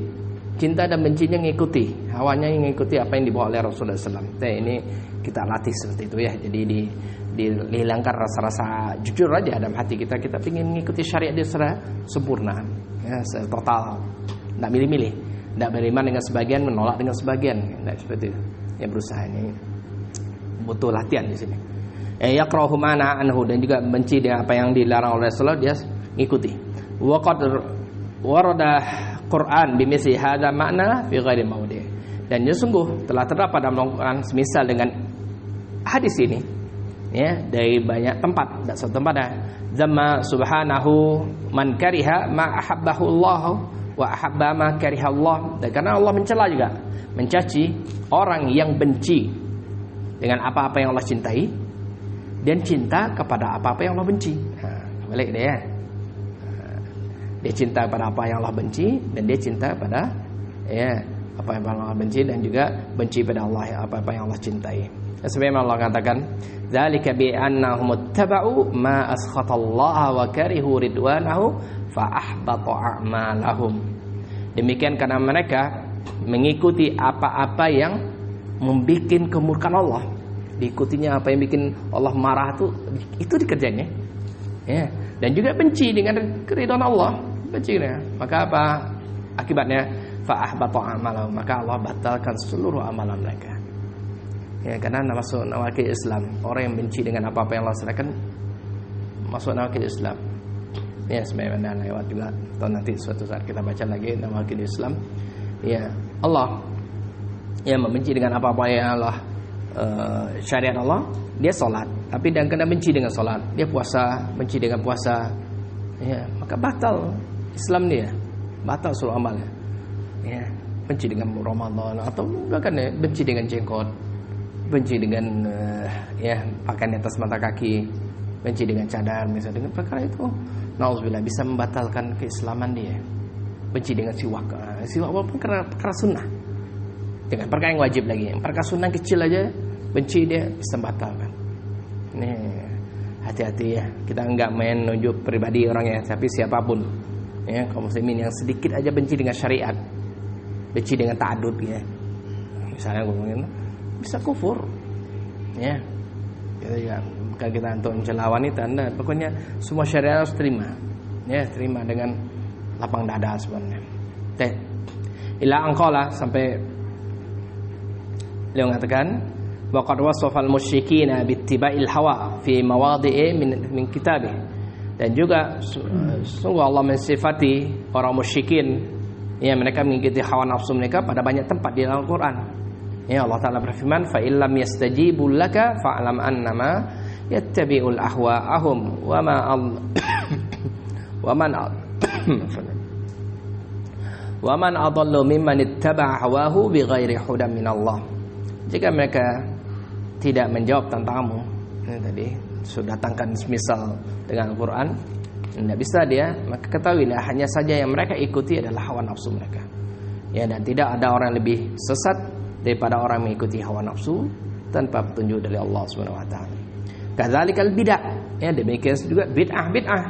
Cinta dan bencinya ngikuti, hawanya ngikuti apa yang dibawa oleh Rasulullah SAW. Ini kita latih seperti itu ya. Jadi dihilangkan rasa-rasa jujur aja dalam hati kita. Kita ingin mengikuti syariat dia secara sempurna, ya, total, tidak milih-milih, tidak beriman dengan sebagian, menolak dengan sebagian, tidak seperti itu. Ya berusaha, ini butuh latihan di sini. Yakrahu ma naha anhu, dan juga benci dengan apa yang dilarang oleh Rasulullah, dia ngikuti. Wa qad warada Quran bimithli hadza makna fi ghairi maudhi, dan sungguh telah terdapat dalam Al-Quran semisal dengan hadis ini ya dari banyak tempat, tidak satu tempat dah. Zamma subhanahu man kariha ma ahabbahu Allah wa ahabba ma kariha Allah, dan karena Allah mencela juga, mencaci orang yang benci dengan apa-apa yang Allah cintai dan cinta kepada apa-apa yang Allah benci. Balik dia ya. Dia cinta pada apa yang Allah benci, dan dia cinta pada apa yang Allah benci, dan juga benci pada Allah apa yang Allah cintai. Sebagaimana Allah katakan, "Dzalika bi annahum ittaba'u ma askhatallaha wa karihu ridwanahu fa ahbata a'malahum." Demikian karena mereka mengikuti apa-apa yang membikin kemurkaan Allah. Diikutinya apa yang bikin Allah marah itu dikerjainnya. Ya, dan juga benci dengan keridhaan Allah, benci dia. Maka apa akibatnya? Fa ahbata a'malahum, maka Allah batalkan seluruh amalan mereka. Ya, karena masuk nawakil Islam. Orang yang benci dengan apa-apa yang Allah serahkan masuk nawakil Islam. Ya, sebagaimana lewat juga, atau nanti suatu saat kita baca lagi nawakil Islam. Ya, Allah yang membenci dengan apa-apa yang Allah syariat Allah, dia sholat, tapi dan kena benci dengan sholat, dia puasa, benci dengan puasa, ya, maka batal Islam dia, batal seluruh amalnya. Ya, benci dengan Ramadan, atau bahkan ya, benci dengan jenggot, benci dengan pakaian di atas mata kaki, benci dengan cadar, misalnya dengan perkara itu, nauzubillah, bisa membatalkan keislaman dia. Benci dengan siwak walaupun perkara sunnah, dengan perkara yang wajib lagi, perkara sunnah kecil aja benci dia bisa membatalkan. Nih, hati-hati ya, kita enggak main nunjuk pribadi orangnya, tapi siapapun ya, kaum muslimin yang sedikit aja benci dengan syariat, benci dengan ta'adud ya, misalnya ngomongin bisa kufur ya. Kita untuk mencela wanita, pokoknya semua syariat harus terima ya, terima dengan lapang dada sebenarnya. Ila angqala, sampai beliau mengatakan wa qad wasafa al-musyrikina bittiba'il hawa fi mawadhi'i min kitabih, dan juga sungguh Allah mensifati orang musyrikin ya, mereka mengikuti hawa nafsu mereka pada banyak tempat di dalam Al-Quran. Ya, Allah Ta'ala berfirman, fa illam yastajibu laka fa'lam annama yattabi'ul ahwa'ahum wa man adallu mimman ittaba'a hawahu bighairi hudan minallah. Jika mereka tidak menjawab tantanganmu, ini tadi sudah datangkan semisal dengan Al-Quran, tidak bisa dia, maka ketahuilah hanya saja yang mereka ikuti adalah hawa nafsu mereka. Ya, dan tidak ada orang yang lebih sesat daripada orang mengikuti hawa nafsu tanpa petunjuk dari Allah Subhanahu wa taala. Kadzalikal bid'ah, ya demikian juga bid'ah.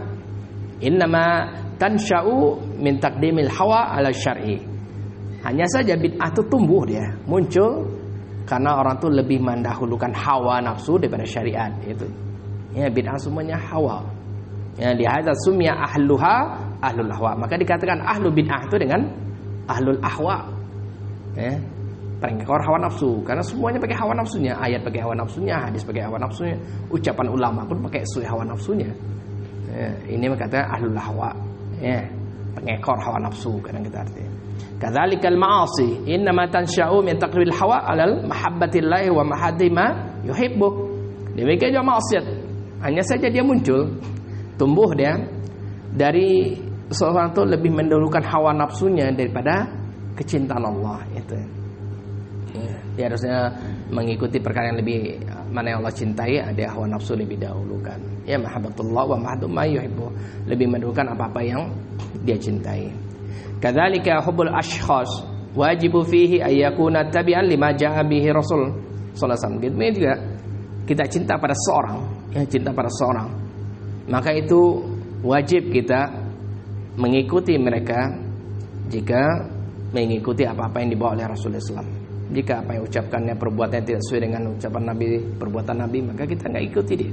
Innama tansha'u min taqdimil hawa 'ala syar'i. Hanya saja bid'ah itu tumbuh, dia muncul karena orang itu lebih mendahulukan hawa nafsu daripada syariat. Itu ya, bid'ah semuanya hawa. Ya, lihadza sumya ahluha ahlul ahwa. Maka dikatakan ahlu bid'ah itu dengan ahlul ahwa. Ya. pengekor hawa nafsu, karena semuanya pakai hawa nafsunya, ayat pakai hawa nafsunya, hadis pakai hawa nafsunya, ucapan ulama pun pakai sesuai hawa nafsunya. Ini kata ahlul hawa, pengekor hawa nafsu kadang kita artinya. Kadzalikal ma'asi innama tansha'u min taqribil hawa 'alal mahabbatillahi wa mahadima yuhibbu. Demikian juga maksiat, hanya saja dia muncul, tumbuh dia dari seorang itu lebih mendahulukan hawa nafsunya daripada kecintaan Allah itu. Dia harusnya mengikuti perkara yang lebih mana yang Allah cintai, ada hawa nafsu lebih dahulukan. Ya mahabbatullah wa mahadu ma yuhibbu, lebih mendahulukan apa-apa yang dia cintai. Kadzalika hubbul ashkhas wajibu fihi ay yakuna tabi'an lima jaa bihi Rasul sallallahu alaihi wasallam. Demikian juga kita cinta pada seorang, cinta pada seorang, maka itu wajib kita mengikuti mereka jika mengikuti apa-apa yang dibawa oleh Rasulullah SAW. Jika apa yang ucapkannya, perbuatannya tidak sesuai dengan ucapan Nabi, perbuatan Nabi, maka kita enggak ikuti dia.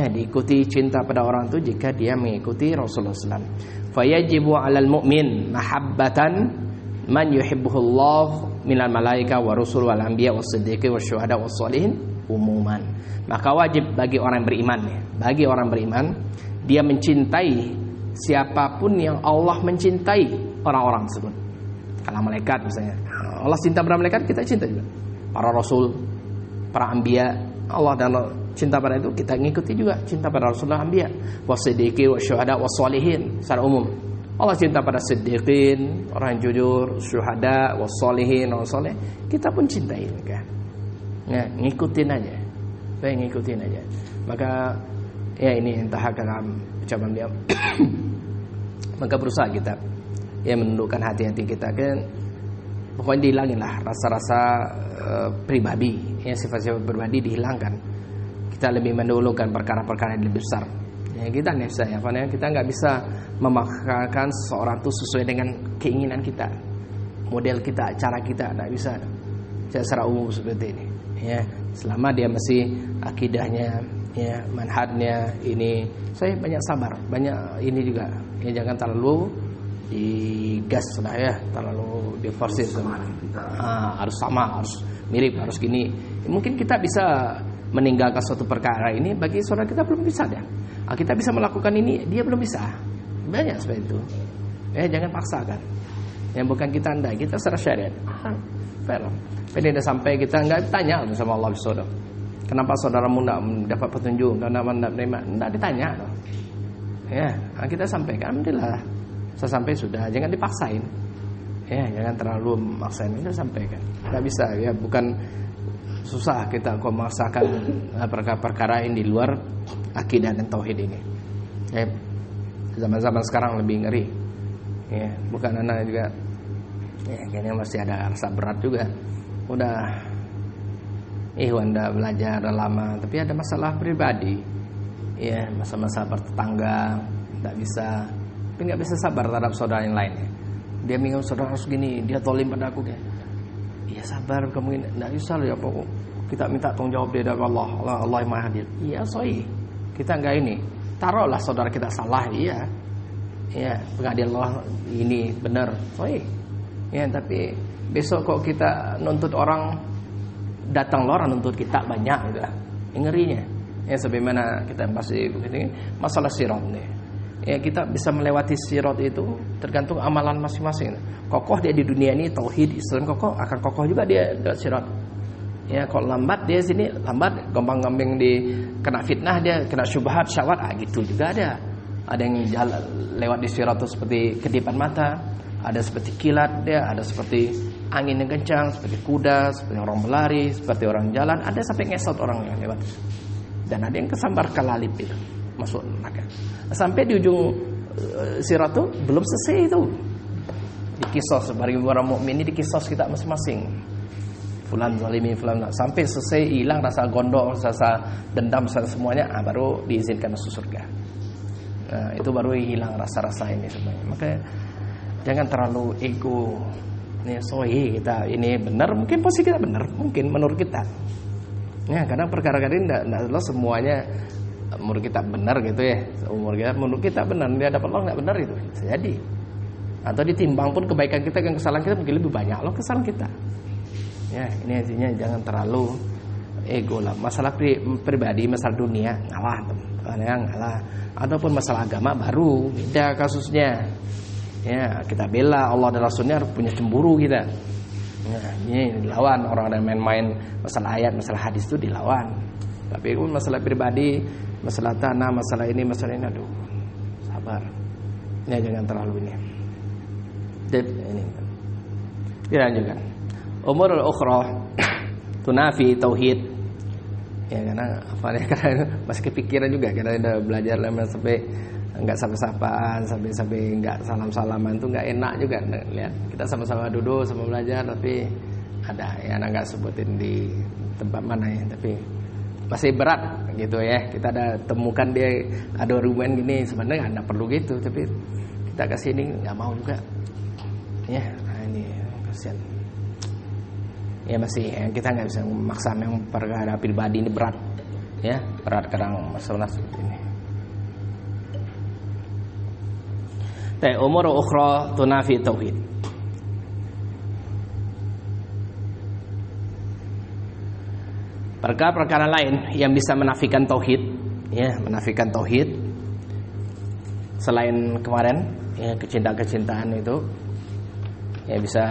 Diikuti cinta pada orang itu jika dia mengikuti Rasulullah SAW. Fayajibu 'alal mu'min mahabbatan man yuhibbuhullah minal malaika wa rusul wal anbiya was siddiqin was syuhada was sholihin umuman. Maka wajib bagi orang beriman, bagi orang beriman, dia mencintai siapapun yang Allah mencintai orang-orang tersebut. Kalau malaikat misalnya, Allah cinta pada malaikat, kita cinta juga. Para rasul, para anbiya, Allah dan cinta pada itu kita ngikuti juga, cinta pada rasul dan anbiya. Wasiddiqin wasyuhada wassolihin secara umum. Allah cinta pada siddiqin, orang yang jujur, syuhada, wassolihin, orang soleh, kita pun cintai mereka. Ngikutin aja. Baik, ngikutin aja. Maka ini entah dalam ucapan beliau. Maka berusaha kita menundukkan hati-hati kita, kan pokoknya dihilanginlah rasa-rasa pribadi, sifat-sifat pribadi dihilangkan. Kita lebih mendahulukan perkara-perkara yang lebih besar. Kita nggak bisa, kita nggak bisa memaksakan seseorang itu sesuai dengan keinginan kita, model kita, cara kita, nggak bisa. Secara umum seperti ini. Selama dia masih akidahnya, manhajnya ini, saya banyak sabar, banyak ini juga. Jangan terlalu digas lah terlalu diforsir sama. Harus sama, harus mirip, harus gini. Mungkin kita bisa meninggalkan suatu perkara ini, bagi saudara kita belum bisa dah. Kita bisa melakukan ini, dia belum bisa. Banyak seperti itu. Jangan paksakan. Yang bukan kita andai, kita secara syariat. Pada dah sampai kita enggak ditanya sama Allah saudara. Kenapa saudaramu enggak mendapat petunjuk? Kenapa enggak menerima? Enggak ditanya. Kita sampaikan, alhamdulillah. Saya sampai sudah, jangan dipaksain. Jangan terlalu maksain, kita sampaikan. Enggak bisa, bukan susah kita kok memaksakan perkara-perkara yang di luar akidah dan tauhid ini. Zaman-zaman sekarang lebih ngeri. Bukan anak juga. Kayaknya masih ada rasa berat juga. Udah Wanda belajar udah lama, tapi ada masalah pribadi. Masa-masa bertetangga, enggak bisa. Tapi enggak bisa sabar terhadap saudara yang lain. Dia bingung, saudara harus gini, dia tolim pada aku kayak. Sabar, kamu enggak bisa loh ya pokok. Kita minta tanggung jawab dari Allah. Allah yang Maha Hadir. Soi. Kita enggak ini. Taruhlah saudara kita salah, pengadilan Allah ini benar. Soi. Tapi besok kok kita nuntut orang, datang orang nuntut kita banyak gitu lah. Ngerinya. Sebagaimana kita masih begini, masalah sirat nih. Kita bisa melewati sirat itu tergantung amalan masing-masing. Kokoh dia di dunia ini tauhid Islam kokoh, akan kokoh juga dia di sirat. Kalau lambat dia sini lambat, gampang-gampang di kena fitnah, dia kena syubhat, syahwat, gitu juga ada. Ada yang jalan lewat di sirat itu seperti kedipan mata, ada seperti kilat dia, ada seperti angin yang kencang, seperti kuda, seperti orang berlari, seperti orang jalan, ada sampai ngesot orang yang lewat. Dan ada yang kesambar kalalip itu, masuk neraka. Sampai di ujung sirat itu belum selesai itu. Dikisos bagi orang mukmin ini, dikisos kita masing-masing. Fulan zalimi, fulan sampai selesai, hilang rasa gondok, rasa dendam, rasa semuanya, baru diizinkan masuk surga. Itu baru hilang rasa-rasa ini semuanya. Maka jangan terlalu ego. Kita ini benar, mungkin posisi kita benar, mungkin menurut kita. Kadang perkara-perkara ini tidak semuanya menurut kita benar gitu menurut kita benar, dia dapat Allah nggak benar itu bisa jadi. Atau ditimbang pun kebaikan kita dengan kesalahan kita mungkin lebih banyak loh kesalahan kita. Ya, ini intinya jangan terlalu ego lah. Masalah pribadi, masalah dunia ngalah, ngalah. Ataupun masalah agama baru beda kasusnya. Ya, kita bela Allah dan Rasulnya harus punya cemburu kita. Ya, ini dilawan orang yang main-main masalah ayat, masalah hadis itu dilawan. Tapi masalah pribadi, masalah tanah, masalah ini, aduh, sabar. Ya, jangan terlalu ini. Ini. Dilanjutkan. Umurul ukhra tunafi tauhid. Ya, karena karena masih kepikiran juga karena udah belajar lama sampai enggak sapa-sapaan, sampai enggak salam-salaman tuh enggak enak juga lihat. Kita sama-sama duduk sama belajar tapi ada ya enggak sebutin di tempat mana ya, tapi masih berat gitu ya. Kita ada temukan dia ada argumen gini sebenarnya enggak perlu gitu, tapi kita ke sini enggak mau juga. Ya, nah ini kasihan. Ya masih ya, kita enggak bisa memaksa yang perkara pribadi ini berat. Ya, berat kadang masalah seperti ini. Umur ukhra tunafi tauhid. Perkara-perkara lain yang bisa menafikan tauhid, ya, menafikan tauhid selain kemarin, ya, kecintaan itu, ya, bisa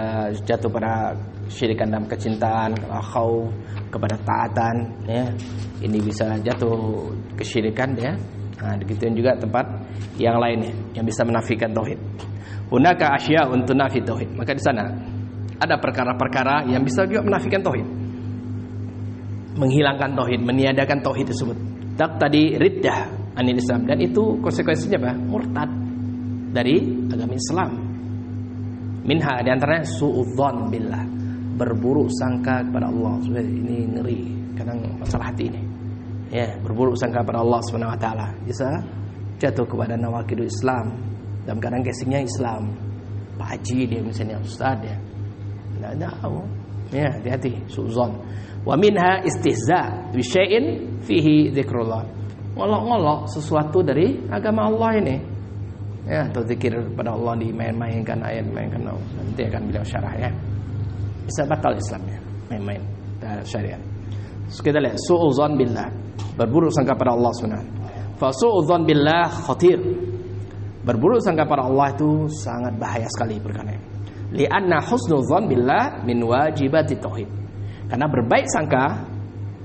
jatuh pada syirikan dalam kecintaan, khauf kepada taatan, ya. Ini bisa jatuh kesyirikan, ya. Nah, begituin juga tempat yang lainnya yang bisa menafikan tauhid. Hunaka asya'un tunafi tauhid. Maka di sana ada perkara-perkara yang bisa juga menafikan tauhid. Menghilangkan tauhid, meniadakan tauhid tersebut. Tadi riddah anil Islam, dan itu konsekuensinya apa? Murtad dari agama Islam. Minha di antaranya suudzon billah, berburuk sangka kepada Allah. Ini ngeri kadang masalah hati ini. Ya, berburuk sangka pada Allah Subhanahu wa taala. Bisa jatuh kepada nawaqidul Islam. Dalam keadaan casingnya Islam. Pak Haji dia misalnya, ustaz ya. Enggak tahu. Ya, hati-hati, suudzon. Wa minha istihza bi syai'in fihi dzikrullah. Ngolok-ngolok sesuatu dari agama Allah ini. Ya, atau zikir pada Allah dimain-mainkan ayat, mainkan. Nanti akan beliau syarah ya. Bisa batal Islamnya, main-main syariat. Terus kita lihat suudzon billah, berburuk sangka pada Allah SWT. Fa suudzon billah khatir. Berburuk sangka pada Allah itu sangat bahaya sekali perkara ini. Li'anna husnudzon billah min wajibati tauhid. Karena berbaik sangka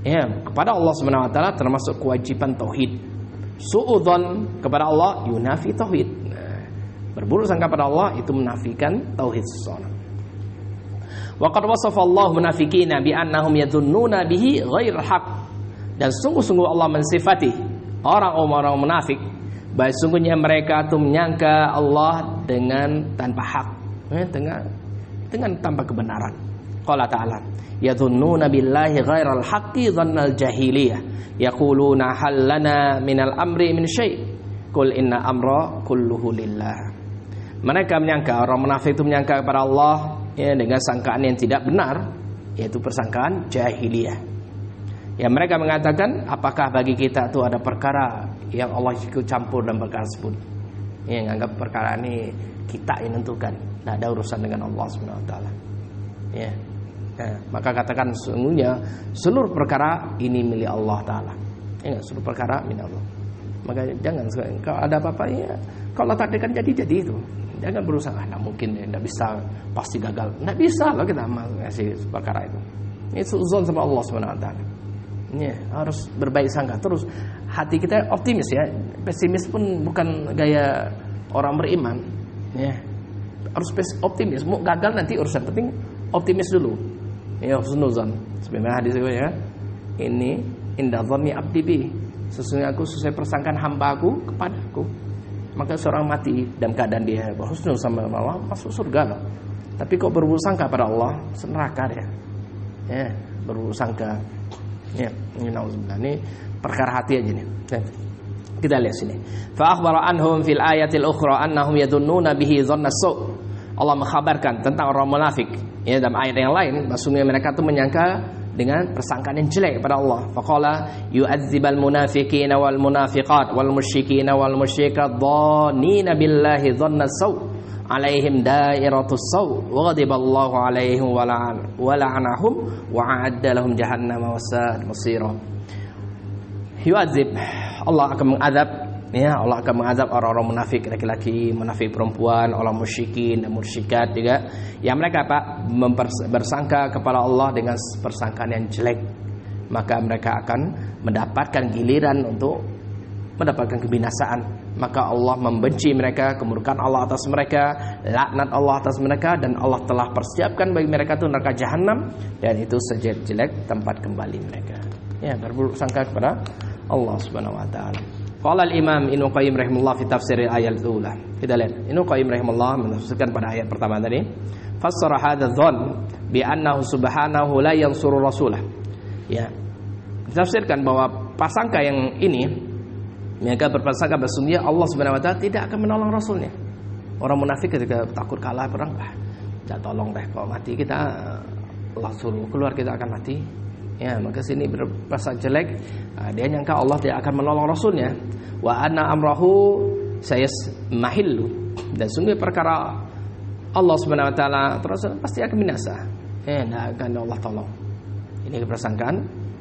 ya kepada Allah SWT termasuk kewajiban tauhid. Suudzon kepada Allah yunafi tauhid. Nah, berburuk sangka pada Allah itu menafikan tauhid seseorang. Waqad wasafa Allah munafiqina bi annahum yadhunnuna bihi ghairal haq. Dan sungguh-sungguh Allah mensifati orang-orang munafik bahwa sungguhnya mereka itu menyangka Allah dengan tanpa hak, dengan tanpa kebenaran. Qala ta'ala, yadhunnuna billahi ghairal haqqi dhannal jahiliyah, yaquluna hal lana minal amri min syai', qul inna amra kulluhu lillah. Mereka menyangka, orang munafik itu menyangka kepada Allah ya, dengan sangkaan yang tidak benar, yaitu persangkaan jahiliyah. Ya, mereka mengatakan, apakah bagi kita itu ada perkara yang Allah ikut campur dalam perkara tersebut? Ya, menganggap perkara ini kita yang menentukan, tidak ada urusan dengan Allah SWT. Ya, nah, maka katakan sesungguhnya seluruh perkara ini milik Allah Taala. Ya, seluruh perkara milik Allah. Maka jangan kalau ada apa-apa ya, kalau takdirkan jadi itu. Jangan berusaha, nah mungkin ya, tidak bisa, pasti gagal. Tidak bisa lah kita ngasih perkara itu. Ini suudzon sama Allah SWT. Ya, harus berbaik sangka. Terus hati kita optimis ya. Pesimis pun bukan gaya orang beriman. Ya, harus optimis. Mau gagal nanti urusan, penting optimis dulu. Ya, husnuzon. Sebenarnya hadis itu ya. Ini indah dzanni abdi bi. Sesungguhnya aku sesuai persangkaan hamba-Ku kepadaku. Maka seorang mati dalam keadaan dia berhusnul sama Allah, masuk surga loh. Tapi kok berburuk sangka pada Allah, neraka dia. Ya, berburuk sangka. Ya, ini nauzubillah. Ini perkara hati aja nih. Ya. Kita lihat sini. Fa akhbara anhum fil ayatil ukhra annahum yadhunnuna bihi dhanna su'. Allah mengkhabarkan tentang orang munafik. Ya, dalam ayat yang lain, maksudnya mereka itu menyangka dengan persangkaan yang jelek kepada Allah. Faqala yu'adzibal munafiqina wal munafiqat wal musyrikina wal musyrikat dhannina billahi dhanna saw. alaihim dairatus saw wa ghadiballahu alaihim wa la'anahum wa a'adda lahum jahannama wa sa'at masira. Yu'adzib, Allah akan mengadab, ya, Allah akan mengadab orang-orang munafik laki-laki, munafik perempuan, orang musyrikin dan musyrikat juga yang mereka bersangka kepada Allah dengan persangkaan yang jelek. Maka mereka akan mendapatkan giliran untuk mendapatkan kebinasaan. Maka Allah membenci mereka, kemurkaan Allah atas mereka, laknat Allah atas mereka, dan Allah telah persiapkan bagi mereka itu neraka jahanam, dan itu sejelek-jelek tempat kembali mereka. Ya, berburuk sangka kepada Allah Subhanahu wa taala. Qala al-Imam Ibnu Qayyim rahimahullah fi tafsir al-ayat al-ula. Kita lihat, Ibnu Qayyim rahimahullah menafsirkan pada ayat pertama tadi, fassara hadha dhann bi annahu subhanahu la yansuru rasulah. Ya. Ditafsirkan bahwa prasangka yang ini, mereka berprasangka bahwasanya Allah Subhanahu wa taala tidak akan menolong rasulnya. Orang munafik ketika takut kalah perang, tidak tolong deh, kalau mati kita Allah suruh keluar kita akan mati. Ya, maka sini berprasangka jelek, dia nyangka Allah tidak akan menolong rasulnya. Wa anna amrahu sayasmahillu, dan sungguh perkara Allah Subhanahu wa taala terus pasti akan binasa. Tidak akan Allah tolong. Ini keprasangkaan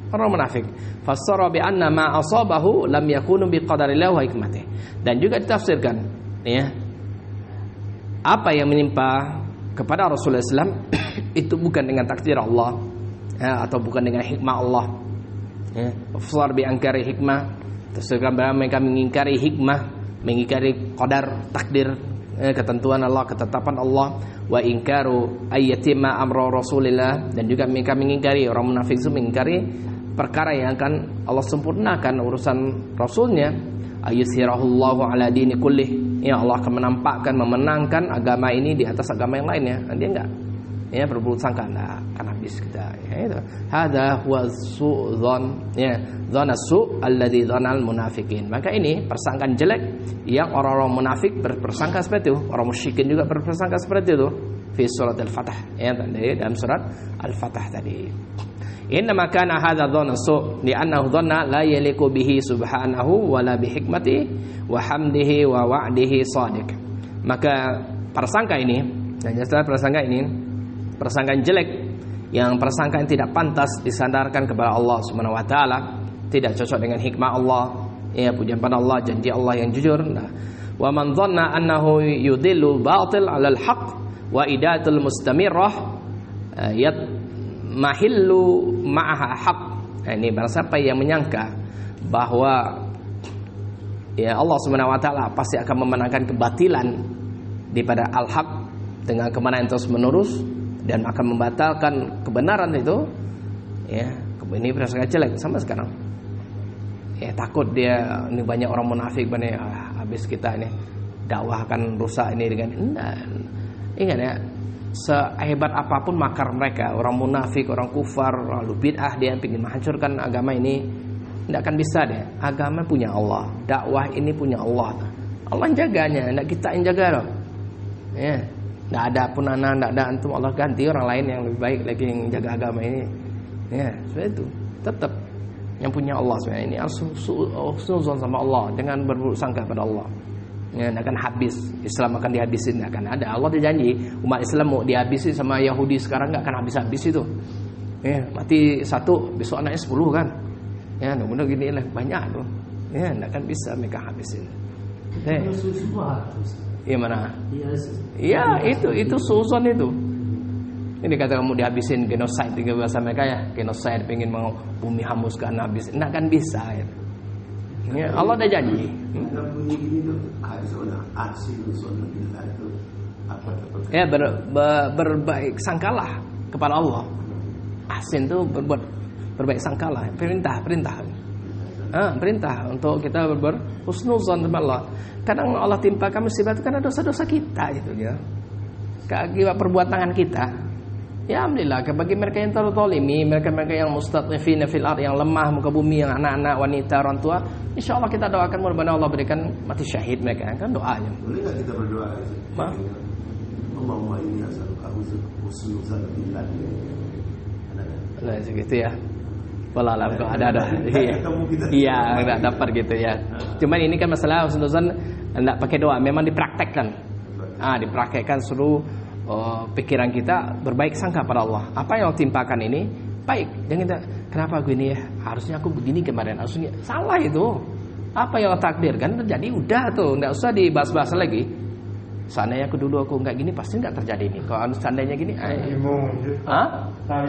orang munafik. Fassara bi anna ma asabahu lam yakunu bi qadarillah wa hikmatih. Dan juga ditafsirkan, ya, apa yang menimpa kepada Rasulullah SAW itu bukan dengan takdir Allah, ya, atau bukan dengan hikmah Allah. Ya, fassara bi ankari hikmah, tafsirkan bahwa mereka mengingkari hikmah, mengingkari qadar, takdir, ketentuan Allah, ketetapan Allah. Wa ingkaru ayyatima amra Rasulillah, dan juga mereka mengingkari, orang munafik itu mengingkari perkara yang akan Allah sempurnakan urusan Rasulnya. Ayushirahullahu ala dini kullih, ya, Allah akan menampakkan, memenangkan agama ini di atas agama yang lainnya. Dia enggak, ya, berburuk sangka, nah, akan habis kita, ya, itu. Hadza huwa su'dzan, ya, dzanasu alladzi dzanal munafiqin. Maka ini persangkaan jelek yang orang-orang munafik berprasangka seperti itu, orang musyrikin juga berprasangka seperti itu. Fi surat Al-Fatah, ya, dalam surat Al-Fatah tadi. Inna makana hadza dzanasu li'annahu dhanna la yaliqu bihi subhanahu wa la bi hikmatihi wa hamdihi wa wa'dihi shadiq. Maka prasangka ini, dan setelah prasangka ini, persangkaan jelek, yang persangkaan tidak pantas disandarkan kepada Allah Subhanahu wa taala, tidak cocok dengan hikmah Allah, ya, pujian pada Allah, janji Allah yang jujur. Nah, wa man dhanna annahu yudillu batil 'alal haqq wa idatul mustamirrah mahillu ma'aha haqq. Nah, ini barang siapa yang menyangka bahwa, ya, Allah Subhanahu wa taala pasti akan memenangkan kebatilan daripada al-haq dengan kebenaran terus menerus, dan akan membatalkan kebenaran itu, ya, ini prasangka jelek sama sekarang. Ya, takut dia, ini banyak orang munafik, banyak, habis kita ini dakwah akan rusak ini dengan. Ingat ya, sehebat apapun makar mereka, orang munafik, orang kufar, lalu bid'ah, dia ingin menghancurkan agama ini, tidak akan bisa deh. Agama punya Allah, dakwah ini punya Allah. Allah yang jaganya, tidak kita yang jaga loh. Ya. Tidak ada pun anak, tidak ada antum, Allah ganti orang lain yang lebih baik lagi yang jaga agama ini. Ya, seperti itu. Tetap yang punya Allah sebenarnya ini husnuzon sama Allah, dengan berburuk sangka pada Allah. Ya, tidak akan habis. Islam akan dihabisin, tidak akan ada. Allah dijanji umat Islam mau dihabisi sama Yahudi sekarang, tidak akan habis-habis itu. Ya, mati satu, besok anaknya 10 kan. Ya, mudah-mudahan gini lah, banyak tuh. Ya, tidak akan bisa mereka habisin. Iya mana? Iya, itu suzon itu. Ini kata kamu dihabisin genocide, tiga bahasa mereka ya, genocide, pengen mau bumi hanguskan habis, tidak akan bisa. Ya, Allah dah janji. Ya, berbaik sangkalah kepada Allah. Asin itu berbuat berbaik sangkalah, perintah. Perintah untuk kita berhusnuzon kepada Allah. Kadang Allah timpakan musibah itu karena dosa-dosa kita gitu ya. Akibat perbuatan tangan kita. Ya alhamdulillah, bagi mereka yang terzalimi, mereka yang mustad'ifina fil ard, yang lemah muka bumi, yang anak-anak, wanita, orang tua, insyaallah kita doakan mudah-mudahan Allah berikan mati syahid mereka. Kan doanya. Boleh enggak kita berdoa? Allahumma inni as'aluka husnuzan billah. Nah, segitu ya. Wallahualam kok ada. Iya, enggak dapat gitu ya. Cuman ini kan masalah husnuzan enggak pakai doa, memang dipraktekkan. dipraktekkan seluruh pikiran kita berbaik sangka pada Allah. Apa yang timpakan ini baik. Jangan kita, kenapa gue ini ya? Harusnya aku begini kemarin. Harusnya salah itu. Apa yang takdirkan terjadi udah tuh, nggak usah dibahas-bahas lagi. Seandainya aku nggak gini pasti nggak terjadi ini. Kalau seandainya gini,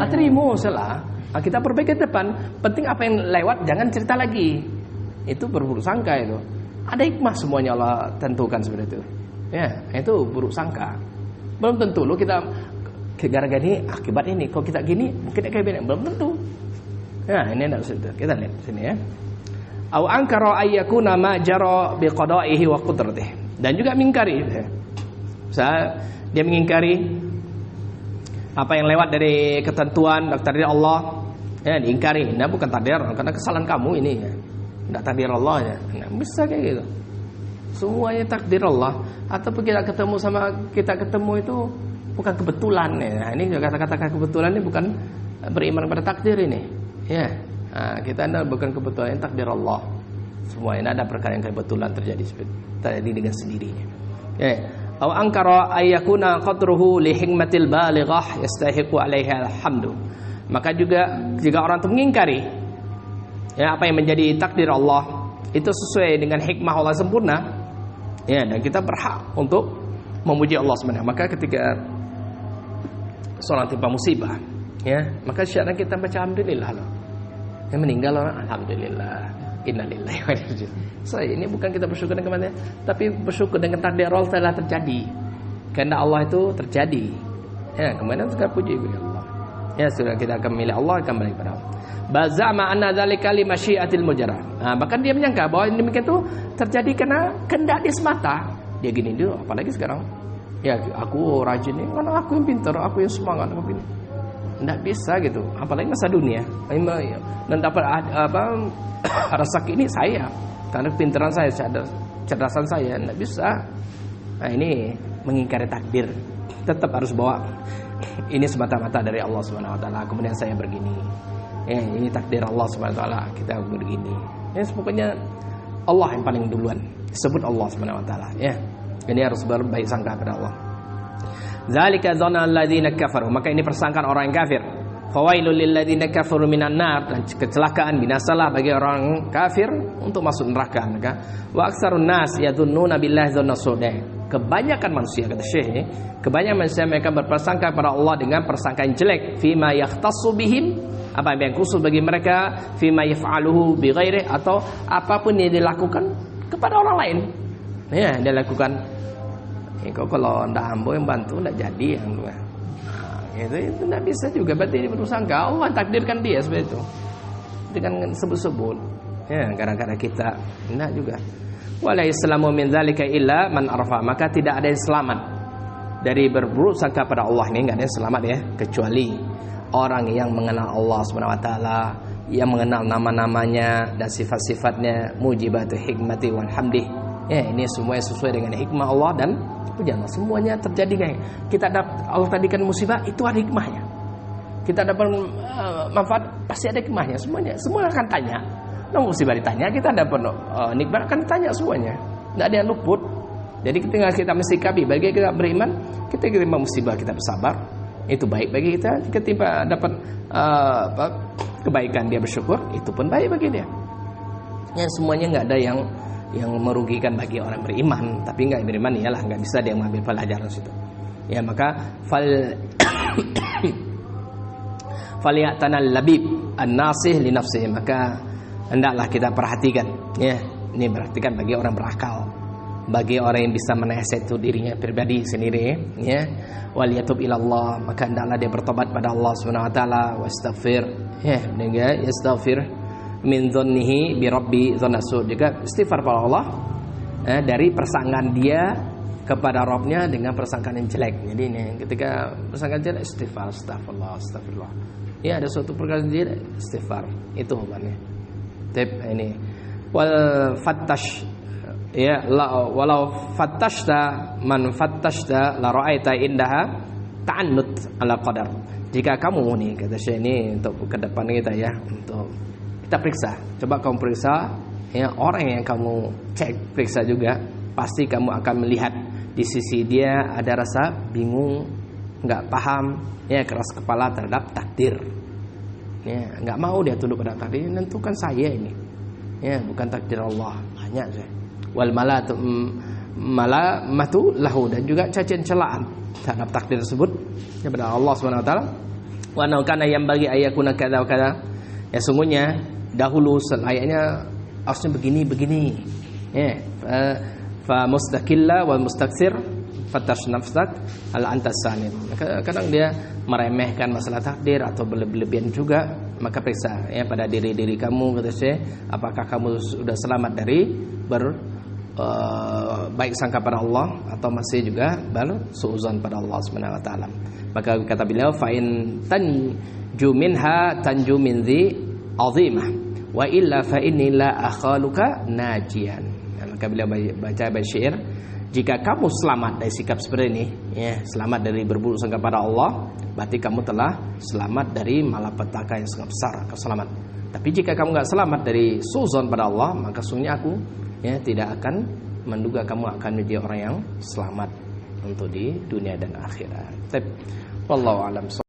terima salah. Kita perbaiki ke depan. Penting apa yang lewat jangan cerita lagi. Itu berburuk sangka itu. Ada hikmah semuanya Allah tentukan seperti itu. Ya, itu buruk sangka. Belum tentu lo kita gara-gara ini akibat ini. Kalau kita gini mungkin kayak gini. Belum tentu. Ya, ini enggak usah. Kita lihat sini ya. Au ankara ayyakuna ma jara biqada'ihi wa qudratihi. Dan juga mengingkari. Dia mengingkari apa yang lewat dari ketentuan takdir Allah. Ya, diingkari. Nah, bukan takdir karena kesalahan kamu ini ya. Enggak takdir Allah ya. Nah, bisa kayak gitu. Semuanya takdir Allah. Ataupun kita ketemu itu bukan kebetulan ya. Nah, ini kata-kata kebetulan ini bukan beriman pada takdir ini. Ya. Nah, kita bukan kebetulan, ini takdir Allah. Semua ini ada perkara yang kebetulan terjadi dengan sendirinya. Ya. Aw ankara ayyakuna qadruhu li hikmatil balighah yastahiqu 'alaiha alhamdu. Maka juga jika orang itu mengingkari ya apa yang menjadi takdir Allah itu sesuai dengan hikmah Allah sempurna, ya, dan kita berhak untuk memuji Allah sebenarnya. Maka ketika seorang timpa musibah, ya, maka syaratnya kita baca alhamdulillah loh. Yang meninggal orang alhamdulillah, innalillahi wa inna ilaihi raji'un. Ini bukan kita bersyukur dengan kematian, tapi bersyukur dengan takdir Allah telah terjadi. Karena Allah itu terjadi. Ya, kemudian kita puji Allah. Ya, sudah kita akan memilih Allah, akan balik pada Allah. Bazama anna dzalika li masyiatil mujarrad. Nah, bahkan dia menyangka bahwa ini demikian itu terjadi karena kehendak dia semata. Dia gini dulu, apalagi sekarang. Ya, aku rajin nih, karena aku yang pintar, aku yang semangat, aku ini. Tidak bisa gitu, apalagi masa dunia. Dan dapat rezeki ini saya, karena pintaran saya, cerdasan saya. Tidak bisa. Nah, ini mengingkari takdir. Tetap harus bawa ini semata-mata dari Allah Subhanahu wa taala. Kemudian saya begini. Ini takdir Allah Subhanahu wa taala, kita begini. Ya, pokoknya Allah yang paling duluan. Disebut Allah Subhanahu wa taala, ya. Ini harus berbaik sangka pada Allah. Zalika dzanna alladziina kafaru. Maka ini persangkaan orang yang kafir. Fawailul lil ladziina kafaru minan nar. Dan kecelakaan binasalah bagi orang kafir untuk masuk neraka. Maka wa aktsarun nas yadhunnuna billahi dzanna su'ah. Kebanyakan manusia, kata Syekh, kebanyakan manusia mereka berprasangka pada Allah dengan persangkaan jelek. Fima yakhtassu bihim, apa yang khusus bagi mereka, fima yaf'aluhu bighairi, atau apapun yang dilakukan kepada orang lain. Ya, dia lakukan. Kalau ndak ambo yang bantu ndak jadi yang dua. Nah, itu ndak bisa juga, berarti ini bersangka Allah takdirkan dia seperti itu. Dengan sebut-sebut. Ya, gara-gara kita ndak juga. Wala islamu min dzalika illa man arfa. Maka tidak ada yang selamat dari berburuk sangka pada Allah. Ini enggak ada yang selamat ya, kecuali orang yang mengenal Allah Subhanahu wa taala, yang mengenal nama-namanya dan sifat-sifatnya, mujibatu hikmati wal hamdi. Ya, ini semuanya sesuai dengan hikmah Allah dan puji Allah. Semuanya terjadi kayak kita dapat Allah tadikan musibah, itu ada hikmahnya. Kita dapat manfaat, pasti ada hikmahnya. Semua akan tanya. Nah, musibah ditanya, kita dapat nikmat akan ditanya semuanya. Tidak ada yang luput. Jadi ketika kita mensikapi, bagi kita beriman, kita terima musibah, kita bersabar, itu baik bagi kita. Ketika dapat kebaikan, dia bersyukur, itu pun baik bagi dia. Ya, semuanya nggak ada yang merugikan bagi orang beriman. Tapi nggak beriman, iyalah nggak bisa dia mengambil pelajaran situ. Ya, maka falyatanal labib an-nasih li nafsihi. Maka hendaklah kita perhatikan, ya, ini perhatikan bagi orang berakal, bagi orang yang bisa menasihat dirinya pribadi sendiri, ya. Wal yatub ilallah, maka hendaklah dia bertobat pada Allah Subhanahu wa taala, wastaghfir, ya, dengan yastaghfir min dzannihi bi rabbi dzannasu, juga istighfar pada Allah dari persangkaan dia kepada Rabbnya dengan persangkaan yang jelek. Jadi ini ketika persangkaan jelek, istighfar, astagfirullah. Ya, ada suatu perkara jelek, istighfar. Itu hukumannya. Ini wal fattash, ya, walau fattashta man fattashta la ra'aita indaha ta'annut ala qadar. Jika kamu nih, kata Syekh ini untuk ke depan kita ya, untuk kita periksa. Coba kamu periksa, ya, orang yang kamu cek, periksa juga, pasti kamu akan melihat di sisi dia ada rasa bingung, enggak paham, ya keras kepala terhadap takdir. Ya, enggak mau dia tunduk pada takdir, menentukan saya ini. Ya, bukan takdir Allah. Banyak saya. Wal malamatu lahu, dan juga cacian celaan terhadap takdir tersebut kepada Allah Subhanahu wa taala. Wa anna kana yang bagi ayakuna kadza wa kadza. Ya sungguhnya dahulu selayaknya harusnya begini. Ya, fa mustaqilla wal mustakthir fatash nafsak al antas salim. Kadang dia meremehkan masalah takdir atau berlebihan juga, maka periksa ya pada diri kamu, kata saya, apakah kamu sudah selamat dari baik sangka pada Allah atau masih juga bersuudzon pada Allah Subhanahu wa taala. Maka kata beliau, fa in tanju minha tanju min dhi azimah wa illa fa inni la akhaluka najian. Maka beliau baca syair, jika kamu selamat dari sikap seperti ini, ya, selamat dari berburuk sangka pada Allah, berarti kamu telah selamat dari malapetaka yang sangat besar, keselamat. Tapi jika kamu enggak selamat dari suudzon pada Allah, maka sungguhnya aku ya tidak akan menduga kamu akan menjadi orang yang selamat untuk di dunia dan akhirat. Wallahu a'lam.